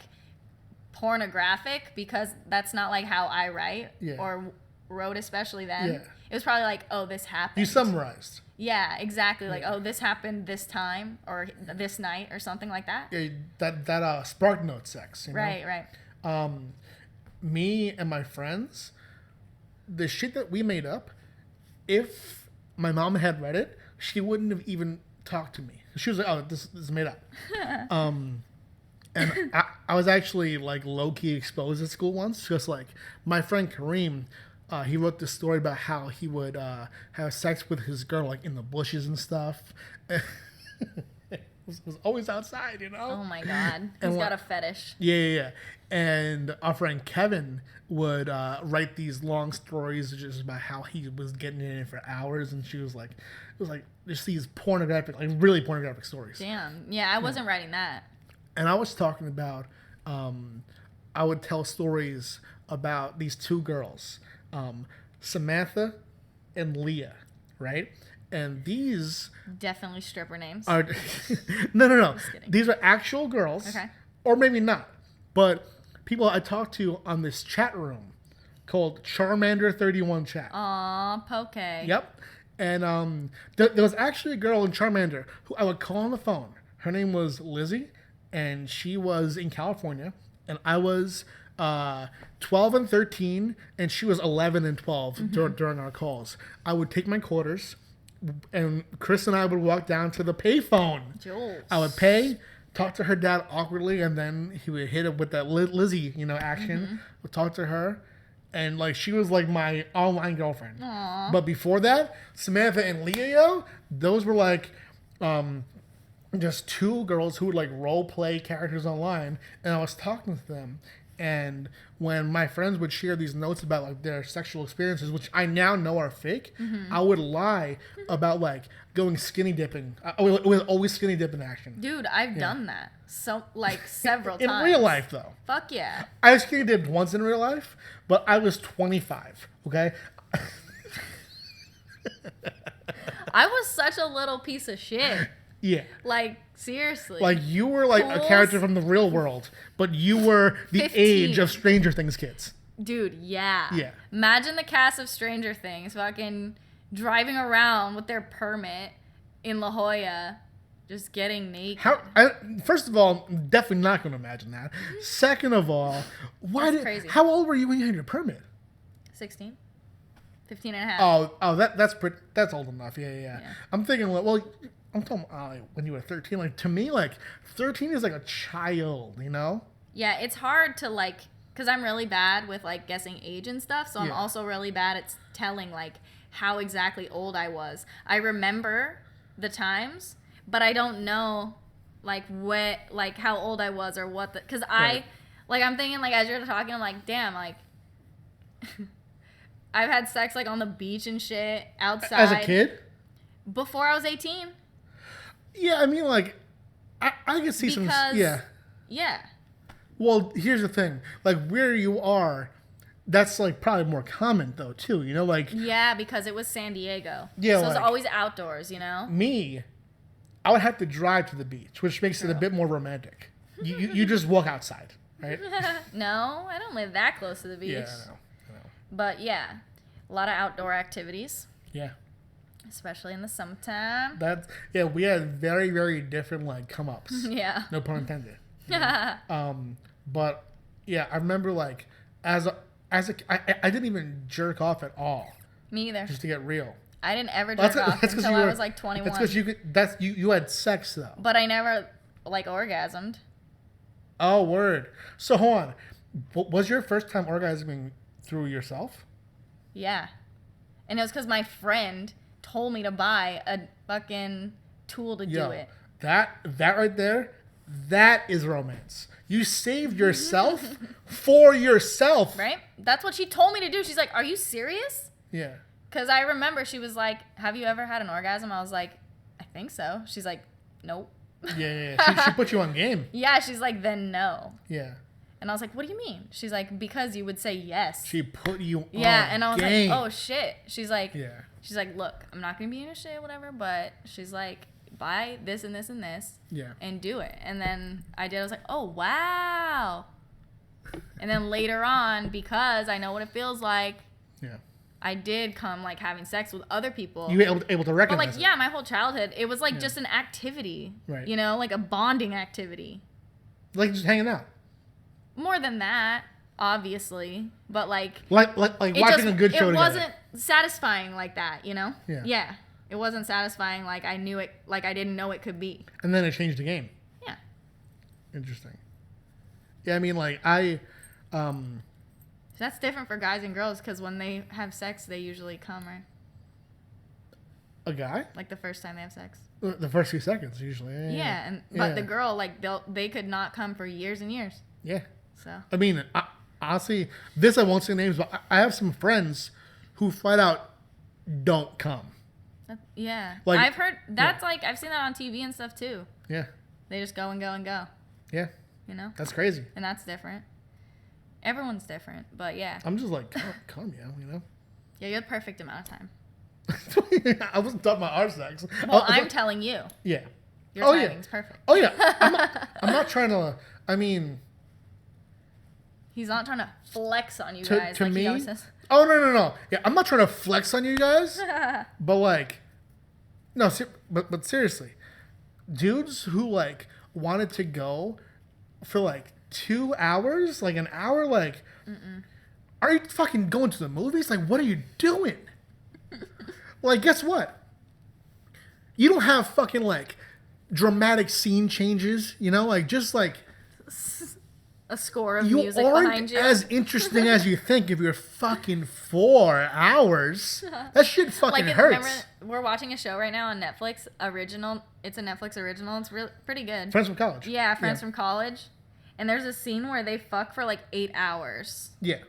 pornographic because that's not like how I write Yeah. or wrote, especially then. Yeah. It was probably like, oh, this happened. You summarized. Yeah, exactly. Like, oh, this happened this time or this night or something like that. Yeah, that Spark Note sex, you know? Right, right. Me and my friends, the shit that we made up, if my mom had read it, she wouldn't have even talked to me. She was like, oh, this is made up. And I was actually like low-key exposed at school once. Just like my friend Kareem, he wrote this story about how he would have sex with his girl like in the bushes and stuff. was always outside, you know? Oh my God. He's got a fetish. Yeah. And our friend Kevin would write these long stories just about how he was getting in it for hours, and she was like, it was like just these pornographic, like really pornographic stories. Damn. Yeah, I wasn't writing that. And I was talking about, I would tell stories about these two girls, Samantha and Leah, right? And these Definitely stripper names. are no. kidding. These are actual girls, Okay. or maybe not, but people I talked to on this chat room called Charmander31 chat. Aw, poke. Yep. And there was actually a girl in Charmander who I would call on the phone. Her name was Lizzie, and she was in California, and I was 12 and 13, and she was 11 and 12 during our calls. I would take my quarters, and Chris and I would walk down to the payphone. Jules. I would pay, talk to her dad awkwardly, and then he would hit it with that Lizzie, action. Would talk to her, and like she was like my online girlfriend. Aww. But before that, Samantha and Leo, those were like just two girls who would like role play characters online, and I was talking to them. And when my friends would share these notes about like their sexual experiences, which I now know are fake, I would lie about like going skinny dipping. It was always skinny dipping action. Dude, I've done that several In times. real life, though. Fuck yeah. I skinny dipped once in real life, but I was 25. Okay. I was such a little piece of shit. Yeah. Like, seriously. Like you were like a character from the real world, but you were the 15. age of Stranger Things kids. Dude, yeah. Yeah. Imagine the cast of Stranger Things fucking driving around with their permit in La Jolla, just getting naked. First of all, definitely not going to imagine that. Second of all, crazy. how old were you when you had your permit? 16? 15 and a half. That's old enough. Yeah. I'm thinking, well, I'm talking when you were 13. Like to me, like 13 is like a child, Yeah, it's hard to like, because I'm really bad with like guessing age and stuff. So I'm also really bad at telling like how exactly old I was. I remember the times, but I don't know like what, like how old I was or what because Right. I'm thinking like as you're talking, I'm like, damn, like I've had sex like on the beach and shit outside. As a kid? Before I was 18. Yeah, I mean, like, I can see some. Yeah. Yeah. Well, here's the thing. Like, where you are, that's, like, probably more common, though, too. Like. Yeah, because it was San Diego. Yeah, so it's like, always outdoors, Me, I would have to drive to the beach, which makes it a bit more romantic. You just walk outside, right? No, I don't live that close to the beach. Yeah, I know. But, yeah, a lot of outdoor activities. Yeah. Especially in the summertime. We had very, very different like come ups. Yeah. No pun intended. But yeah, I remember like I didn't even jerk off at all. Me either. Just to get real. I didn't ever jerk off until I was like 21. That's because you had sex though. But I never like orgasmed. Oh, word. So hold on. Was your first time orgasming through yourself? Yeah. And it was because my friend told me to buy a fucking tool to do it. That right there, that is romance. You saved yourself for yourself. Right? That's what she told me to do. She's like, are you serious? Yeah. Because I remember she was like, have you ever had an orgasm? I was like, I think so. She's like, nope. Yeah. She put you on game. Yeah, she's like, then no. Yeah. And I was like, what do you mean? She's like, because you would say yes. She put you on and I was game. like, oh shit. She's like, yeah. She's like, look, I'm not gonna be in your shit, whatever, but she's like, buy this and this and this, and do it. And then I did. I was like, oh wow. And then later on, because I know what it feels like, I did come like having sex with other people. You were able to recognize. But like, my whole childhood, it was like just an activity, right? Like a bonding activity. Like just hanging out. More than that, obviously, but like watching a good show together. It wasn't satisfying like that, Yeah. It wasn't satisfying like I knew it, like I didn't know it could be. And then it changed the game. Yeah. Interesting. Yeah, I mean, like that's different for guys and girls because when they have sex, they usually come, right? A guy? Like the first time they have sex. The first few seconds, usually. Yeah. But the girl, like they could not come for years and years. Yeah. So. I mean, honestly, I won't say names, but I have some friends who flat out don't come. Yeah. Like, I've heard that's like I've seen that on TV and stuff too. Yeah. They just go and go and go. Yeah. That's crazy. And that's different. Everyone's different, but yeah. I'm just like, come, Yeah, you're the perfect amount of time. I wasn't talking about our sex. Well, I'm telling you. Yeah. Your timing's perfect. Oh yeah. I'm not trying to. I mean. He's not trying to flex on you guys like he always says. Oh no. Yeah, I'm not trying to flex on you guys. But like, no, but seriously, dudes who like wanted to go for like 2 hours, like an hour, like, are you fucking going to the movies? Like, what are you doing? Like, guess what? You don't have fucking, like, dramatic scene changes, you know? Like, just, like... A score of you music aren't behind you. as interesting as you think if you're fucking 4 hours. That shit fucking hurts. Remember, we're watching a show right now on Netflix, original. It's a Netflix original. It's pretty good. Friends from college. Yeah, Friends from college. And there's a scene where they fuck for like 8 hours. Yeah.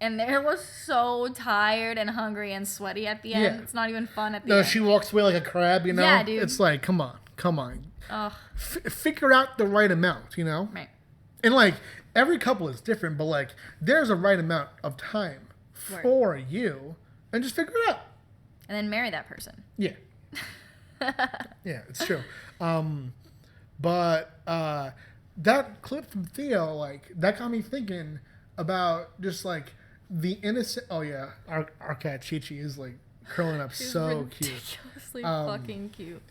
And they was so tired and hungry and sweaty at the end. Yeah. It's not even fun at the No, end. she walks away like a crab, you know? Yeah, dude. It's like, come on. Ugh. Figure out the right amount, you know? Right. And, like, every couple is different, but, like, there's a right amount of time for you, and just figure it out. And then marry that person. Yeah. Yeah, it's true. But that clip from Theo, like, that got me thinking about just, like, the innocent... Oh, yeah. Our cat, Chi-Chi, is, like, curling up She's so cute. ridiculously fucking cute.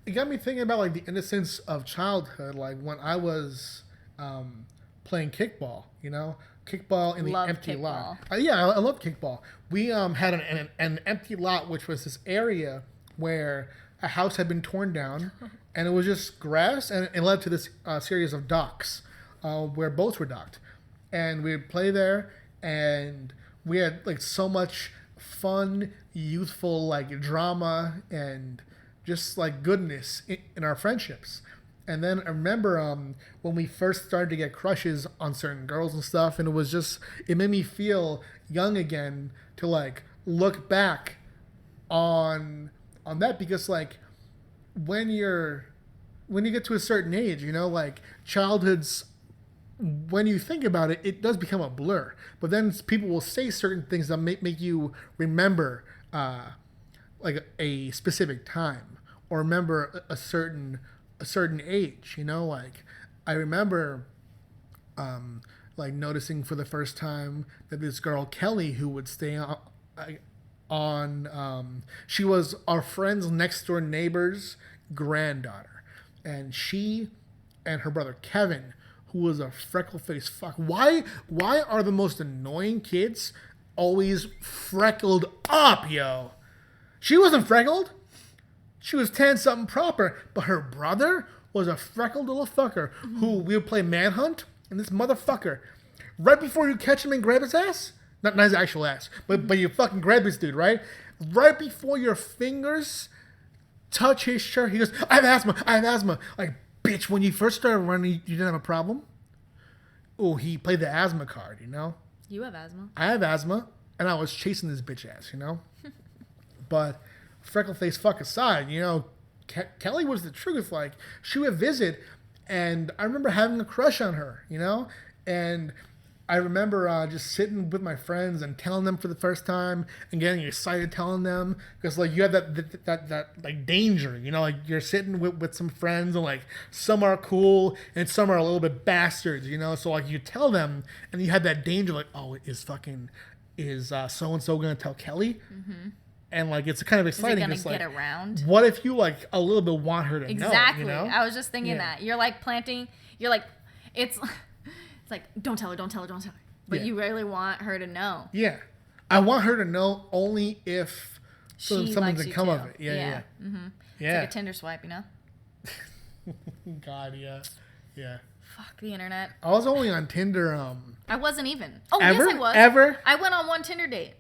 It got me thinking about, like, the innocence of childhood, like, when I was... playing kickball, you know, kickball in the empty lot. Yeah, I love kickball. We had an empty lot, which was this area where a house had been torn down, and it was just grass, and it led to this series of docks where boats were docked, and we'd play there, and we had like so much fun, youthful like drama and just like goodness in our friendships. And then I remember when we first started to get crushes on certain girls and stuff, and it made me feel young again to like look back on that, because like when you get to a certain age, you know, like childhood's, when you think about it, it does become a blur. But then people will say certain things that make you remember like a specific time, or remember a certain age, you know. Like I remember like noticing for the first time that this girl Kelly, who would stay on she was our friend's next door neighbor's granddaughter, and she and her brother Kevin, who was a freckle-faced fuck. Why are the most annoying kids always freckled up, yo? She wasn't freckled. She was tan something proper, but her brother was a freckled little fucker who we would play manhunt, and this motherfucker, right before you catch him and grab his ass, not his actual ass, but you fucking grab this dude, right? Right before your fingers touch his shirt, he goes, I have asthma. Like, bitch, when you first started running, you didn't have a problem? Oh, he played the asthma card, you know? You have asthma. I have asthma, and I was chasing this bitch ass, you know? But... freckle face fuck aside, you know, Kelly was the truth. Like, she would visit, and I remember having a crush on her, you know, and I remember just sitting with my friends and telling them for the first time and getting excited telling them, because like you have that like danger, you know, like you're sitting with some friends, and like some are cool and some are a little bit bastards, you know, so like you tell them and you have that danger, like, oh, is so and so gonna tell Kelly? Mm-hmm. And like it's kind of exciting. Is it gonna get like, around? What if you like a little bit want her to know? Exactly. You know? I was just thinking that you're like planting. You're like, it's like don't tell her. But you really want her to know. Yeah, I want her to know only if something can come of it. Yeah. Mm-hmm. Yeah. It's like a Tinder swipe, you know. God, yeah. Fuck the internet. I was only on Tinder. I wasn't even. Oh, ever? yes, I was. Ever? I went on one Tinder date.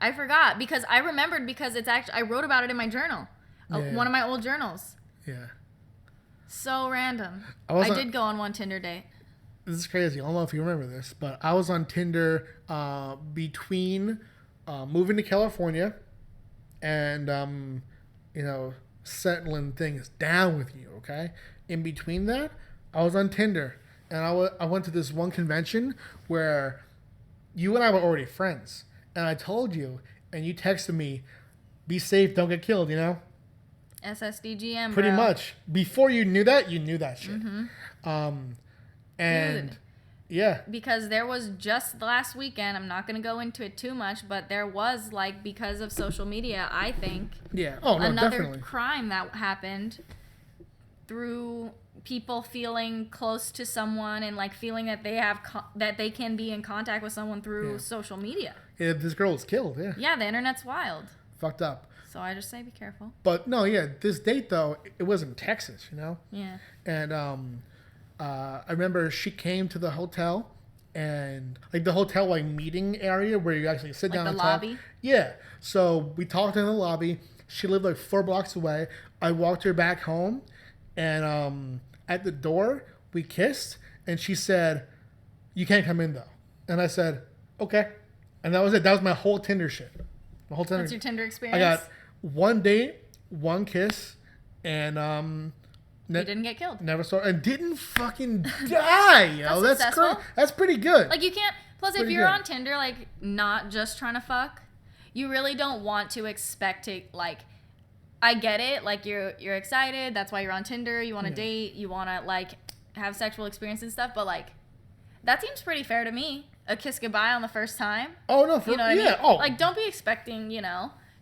I forgot because I remembered because it's actually I wrote about it in my journal, one of my old journals. Yeah. So random. I did go on one Tinder date. This is crazy. I don't know if you remember this, but I was on Tinder between moving to California and you know, settling things down with you. Okay. In between that, I was on Tinder, and I went to this one convention where you and I were already friends. And I told you, and you texted me, be safe, don't get killed, you know? SSDGM, Pretty bro. much. Before you knew that shit. Mm-hmm. And, Dude, yeah. Because there was just last weekend, I'm not going to go into it too much, but there was, like, because of social media, I think, Yeah. Oh, no, another definitely. crime that happened through people feeling close to someone and like feeling that they have that they can be in contact with someone through social media. Yeah, this girl was killed. Yeah. Yeah, the internet's wild. Fucked up. So I just say be careful. But no, yeah, this date though, it was in Texas, you know. Yeah. And I remember she came to the hotel, and like the hotel like meeting area where you actually sit Like down the and lobby? talk. Yeah. So we talked in the lobby. She lived like 4 blocks away. I walked her back home, and at the door we kissed, and she said, "You can't come in though." And I said, "Okay." And that was it. That was my whole Tinder shit. My whole Tinder. That's your Tinder experience? I got 1 date, 1 kiss, and you didn't get killed. never saw, and didn't fucking die. Yo, that's successful. crazy. That's pretty good. Like you can't. Plus, if Pretty you're good. on Tinder, like not just trying to fuck, you really don't want to expect to like. I get it. Like you're excited. That's why you're on Tinder. You want to date. You want to like have sexual experience and stuff. But like, that seems pretty fair to me. A kiss goodbye on the first time. Oh no, for, You know what I mean? Oh, Like, don't be expecting,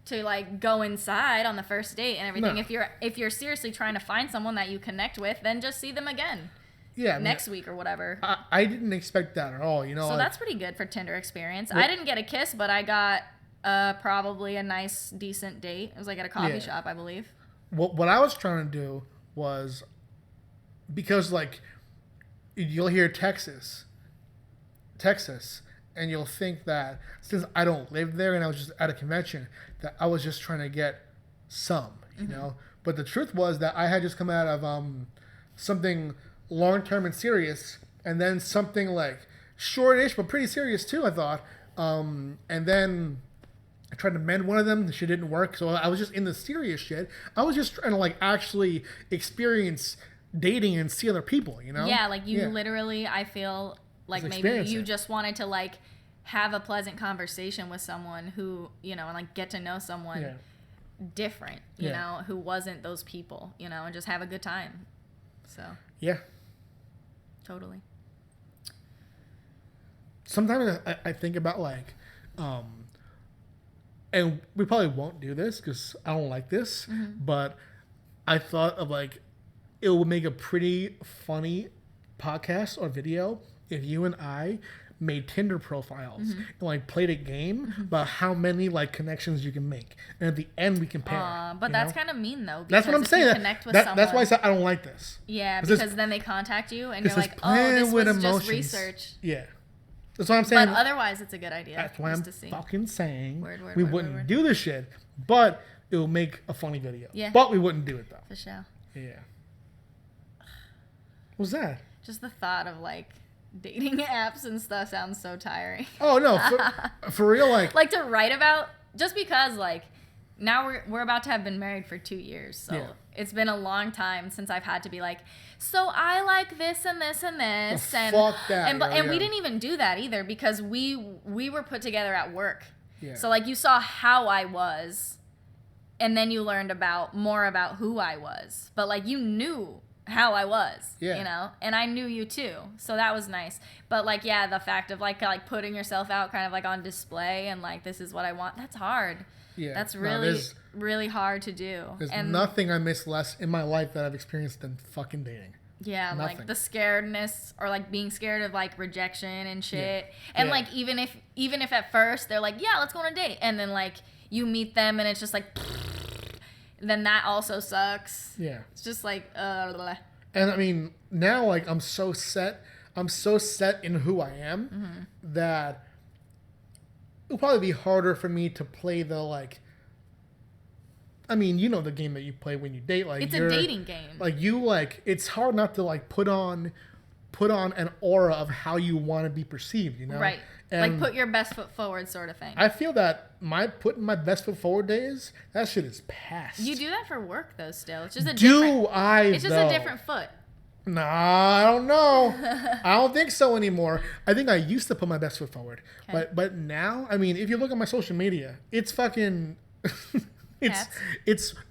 to like go inside on the first date and everything. No. If you're seriously trying to find someone that you connect with, then just see them again yeah. next week or whatever. I didn't expect that at all. You know. So like, that's pretty good for Tinder experience. I didn't get a kiss, but I got probably a nice, decent date. It was like at a coffee shop, I believe. what I was trying to do was, because like you'll hear Texas, and you'll think that since I don't live there and I was just at a convention, that I was just trying to get some, you know. But the truth was that I had just come out of something long-term and serious, and then something like shortish but pretty serious too, I thought. And then I tried to mend one of them. She didn't work, so I was just in the serious shit. I was just trying to like actually experience dating and see other people, you know? Yeah, like you literally, I feel like Just maybe experience you it. just wanted to like have a pleasant conversation with someone who, and like get to know someone different, you know, who wasn't those people, and just have a good time. So, Yeah. totally. Sometimes I think about like, and we probably won't do this because I don't like this, but I thought of like, it would make a pretty funny podcast or video if you and I made Tinder profiles and like played a game about how many like connections you can make, and at the end we compare. But that's kind of mean though. That's what I'm if saying. You connect with That's why I someone- said I don't like this. Yeah, 'Cause because then they contact you and This you're is like, playing this with was just emotions. research. Yeah, that's what I'm saying. But otherwise, it's a good idea. That's why just I'm to see. fucking saying Word, we word, wouldn't word. do this shit, but it will make a funny video. Yeah. But we wouldn't do it though. For sure. Yeah. What's that? Just the thought of like dating apps and stuff sounds so tiring. Oh no, for real, like Like to write about, just because like now we're about to have been married for 2 years, so Yeah. it's been a long time since I've had to be like, so I like this and this and this, Oh, and fuck that, and, yo, and we yeah. didn't even do that either because we were put together at work. Yeah. So like you saw how I was, and then you learned more about who I was, but like you knew how I was, Yeah. and I knew you too, so that was nice. But like, yeah, the fact of like putting yourself out kind of like on display and like, this is what I want, that's hard. Yeah. That's No, really, really hard to do. there's And nothing I miss less in my life that I've experienced than fucking dating. yeah, nothing. like the scaredness or like being scared of like rejection and shit. And Yeah. like even if at first they're like, yeah, let's go on a date, and then like you meet them and it's just like, then that also sucks. Yeah. It's just like, And I mean, now like I'm so set in who I am that it'll probably be harder for me to play the like, I mean, you know the game that you play when you date, like it's a dating game. Like you like, it's hard not to like put on an aura of how you want to be perceived, you know? Right. And Like put your best foot forward sort of thing. I feel that putting my best foot forward days, that shit is past. You do that for work though still. It's just a Do different I It's just though? a different foot. Nah, I don't know. I don't think so anymore. I think I used to put my best foot forward, Okay. but now, I mean, if you look at my social media, it's fucking, Cats?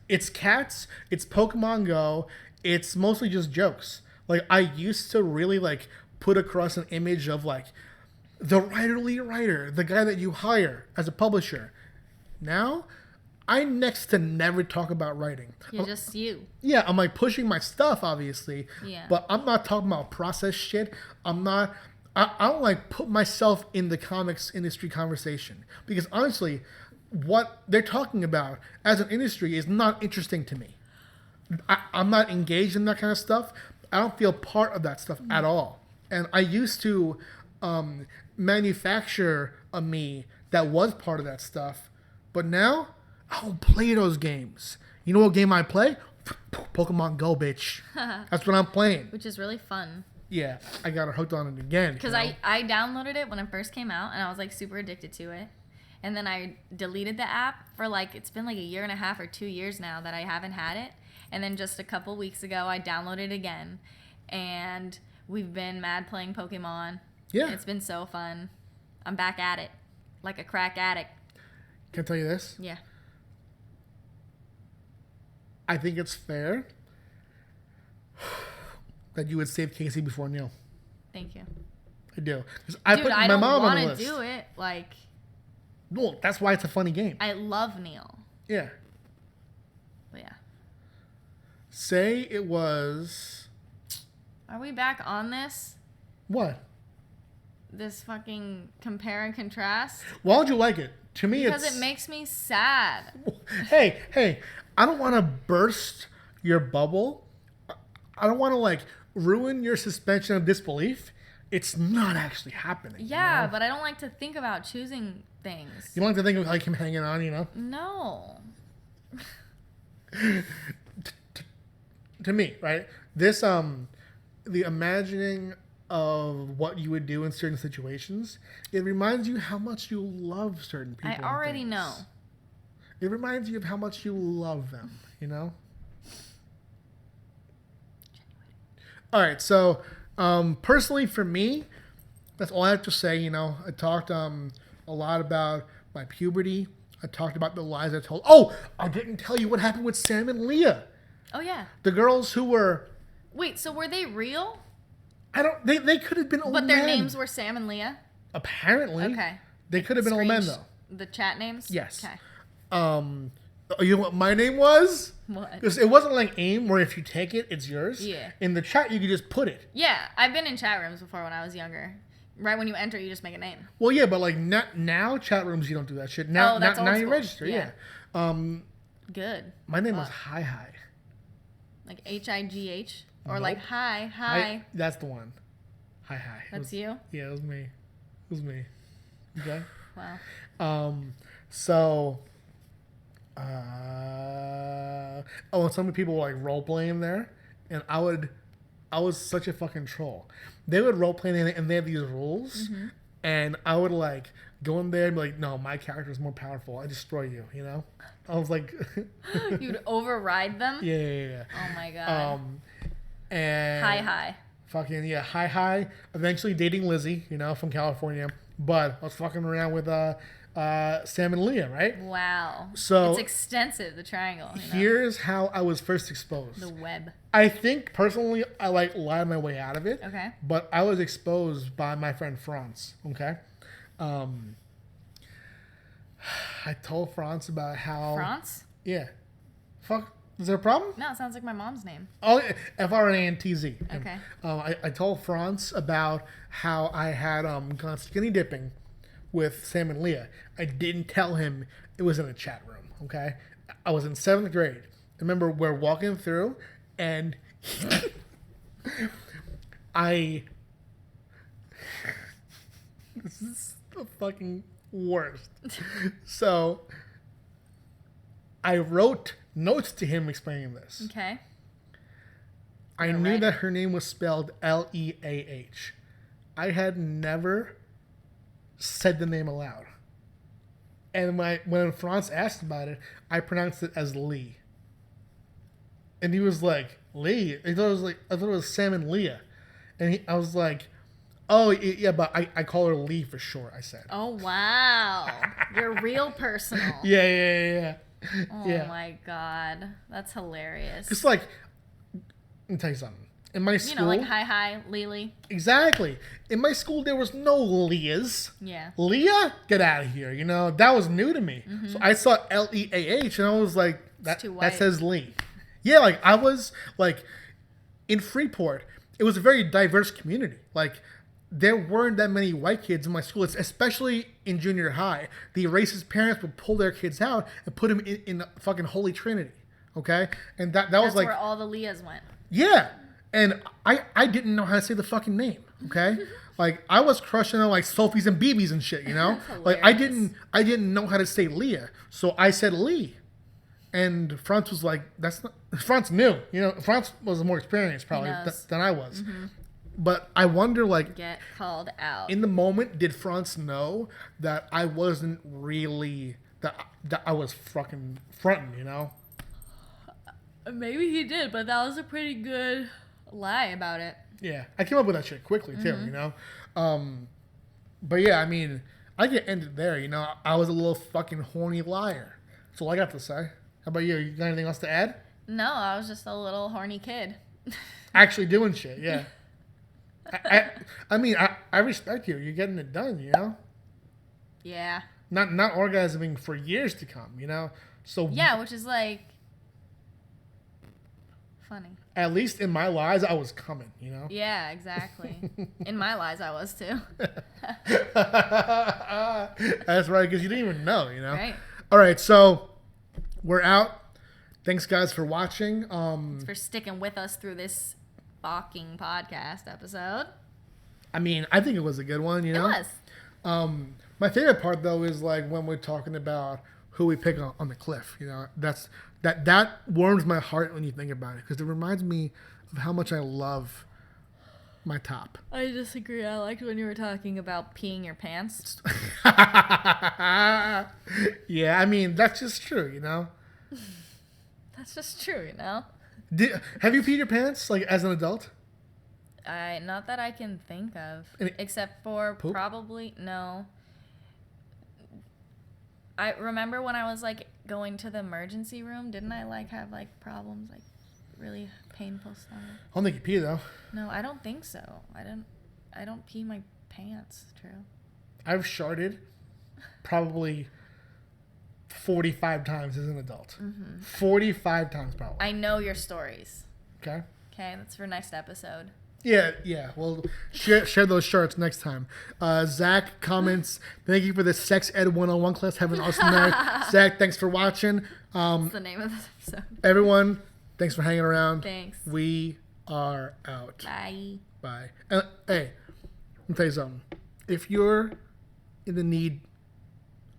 it's cats, it's Pokemon Go, it's mostly just jokes. Like I used to really like put across an image of like the writer, the guy that you hire as a publisher. Now, I next to never talk about writing. You're just you. Yeah, I'm like pushing my stuff, obviously. Yeah. But I'm not talking about process shit. I don't like put myself in the comics industry conversation because honestly, what they're talking about as an industry is not interesting to me. I'm not engaged in that kind of stuff. I don't feel part of that stuff at all. And I used to manufacture a me that was part of that stuff. But now, I don't play those games. You know what game I play? Pokemon Go, bitch. That's what I'm playing. Which is really fun. Yeah, I got hooked on it again. Because I downloaded it when it first came out, and I was like super addicted to it. And then I deleted the app for like, it's been like a year and a half or 2 years now that I haven't had it. And then just a couple weeks ago, I downloaded it again. And we've been mad playing Pokemon. Yeah. It's been so fun. I'm back at it. Like a crack addict. Can I tell you this? Yeah. I think it's fair that you would save Casey before Neil. Thank you. I do. 'Cause I put I my don't mom on the want list. to do it. Like, Well, that's why it's a funny game. I love Neil. Yeah. But yeah. Say it was... Are we back on this? What? This fucking compare and contrast? Why would you like it? To me, Because it's... it makes me sad. Hey, I don't want to burst your bubble. I don't want to, like, ruin your suspension of disbelief. It's not actually happening. Yeah, you know? but I don't like to think about choosing things. You don't like to think of, like, him hanging on, you know? No. To me, right? This, the imagining of what you would do in certain situations, it reminds you how much you love certain people. I and already things. know. It reminds you of how much you love them, you know? All right, so personally for me, that's all I have to say, you know. I talked a lot about my puberty. I talked about the lies I told. Oh, I didn't tell you what happened with Sam and Leah. Oh, yeah. The girls who were... Wait, so were they real? They could have been old But their men. names were Sam and Leah? Apparently. Okay. They could have been old men, though. The chat names? Yes. Okay. You know what my name was? What? Because it wasn't like AIM, where if you take it, it's yours. Yeah. In the chat, you could just put it. Yeah, I've been in chat rooms before when I was younger. Right when you enter, you just make a name. Well, yeah, but like now chat rooms, you don't do that shit. Now, that's now old you school. register. Yeah. Yeah. Good. My name was Hi Hi. Like H-I-G-H? Or Nope. like hi. That's the one. Hi Hi. That's you? Yeah, it was me. It was me. Okay. Wow. So. And so many people were like role playing there, and I was such a fucking troll. They would role play and they had these rules, and I would like go in there and be like, no, my character is more powerful. I destroy you. You know. I was like. You'd override them? Yeah. Oh my god. And Hi. fucking yeah, Hi. Eventually dating Lizzie, you know, from California. But I was fucking around with Sam and Leah, right? Wow. So it's extensive, the triangle. You know? Here's how I was first exposed. The web. I think personally I like lied my way out of it. Okay. But I was exposed by my friend Franz. Okay. I told Franz about how France? Yeah. Fuck. Is there a problem? No, it sounds like my mom's name. Oh, Frantz. Okay. I told Franz about how I had gone skinny dipping with Sam and Leah. I didn't tell him it was in a chat room. Okay, I was in 7th grade. I remember we're walking through, and this is the fucking worst. So I wrote notes to him explaining this. Okay. I knew that her name was spelled Leah. I had never said the name aloud. And when Franz asked about it, I pronounced it as Lee. And he was like, Lee? I thought it was Sam and Leah. And I was like, oh, yeah, but I call her Lee for short, I said. Oh, wow. You're real personal. Yeah. Oh, yeah. my God. That's hilarious. It's like, let me tell you something. In my school, You know, like hi, Lily. exactly. In my school, there was no Leahs. Yeah. Leah, get out of here. You know, that was new to me. So I saw Leah, and I was like, too that white. says Lee. Yeah, like I was like in Freeport. It was a very diverse community. Like there weren't that many white kids in my school, especially in junior high. The racist parents would pull their kids out and put them in the fucking Holy Trinity. Okay, and that was That's like where all the Leahs went. yeah. And I didn't know how to say the fucking name, okay? Like I was crushing on like Sophies and BBs and shit, you know? Like I didn't know how to say Leah. So I said Lee. And Franz was like, that's not Franz knew. You know, Franz was more experienced probably than I was. But I wonder like Get called out. in the moment, did Franz know that I wasn't really that I was fucking fronting, you know? Maybe he did, but that was a pretty good lie about it. Yeah, I came up with that shit quickly too, you know. But yeah, I mean, I get ended there. You know, I was a little fucking horny liar. That's all I got to say. How about you? You got anything else to add? No, I was just a little horny kid. Actually doing shit, yeah. I mean, I respect you. You're getting it done, you know. Yeah. Not orgasming for years to come, you know. So Yeah, which is like funny. At least in my lies, I was coming, you know. Yeah, exactly. In my lies, I was too. That's right, because you didn't even know, you know. Right. All right, so we're out. Thanks, guys, for watching. Thanks for sticking with us through this balking podcast episode. I mean, I think it was a good one, you know. It was. My favorite part though is like when we're talking about who we pick on the cliff. You know, that warms my heart when you think about it because it reminds me of how much I love my top. I disagree. I liked when you were talking about peeing your pants. Yeah, I mean that's just true, you know. That's just true, you know. Have you peed your pants like as an adult? Not that I can think of, Any- except for Poop? probably no. I remember when I was like going to the emergency room, didn't I like have like problems, like really painful stomach? I don't think you pee though. No, I don't think so. I don't pee my pants. True. I've sharted probably 45 times as an adult. 45 times probably. I know your stories. Okay. Okay, that's for next episode. Yeah. Well, share those shirts next time. Zach comments, thank you for the Sex Ed 101 class. Have an awesome night. Zach, thanks for watching. That's the name of this episode. Everyone, thanks for hanging around. Thanks. We are out. Bye. Bye. Hey, let me tell you something. If you're in the need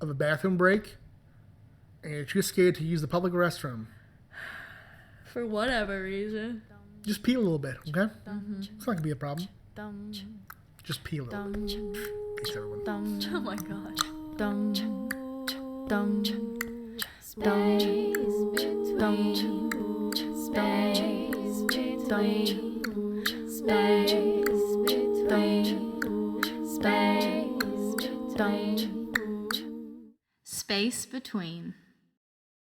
of a bathroom break and you're too scared to use the public restroom, For whatever reason. just pee a little bit, okay? It's not going to be a problem. Just pee a little bit. Thanks, everyone. Oh my gosh. Space between.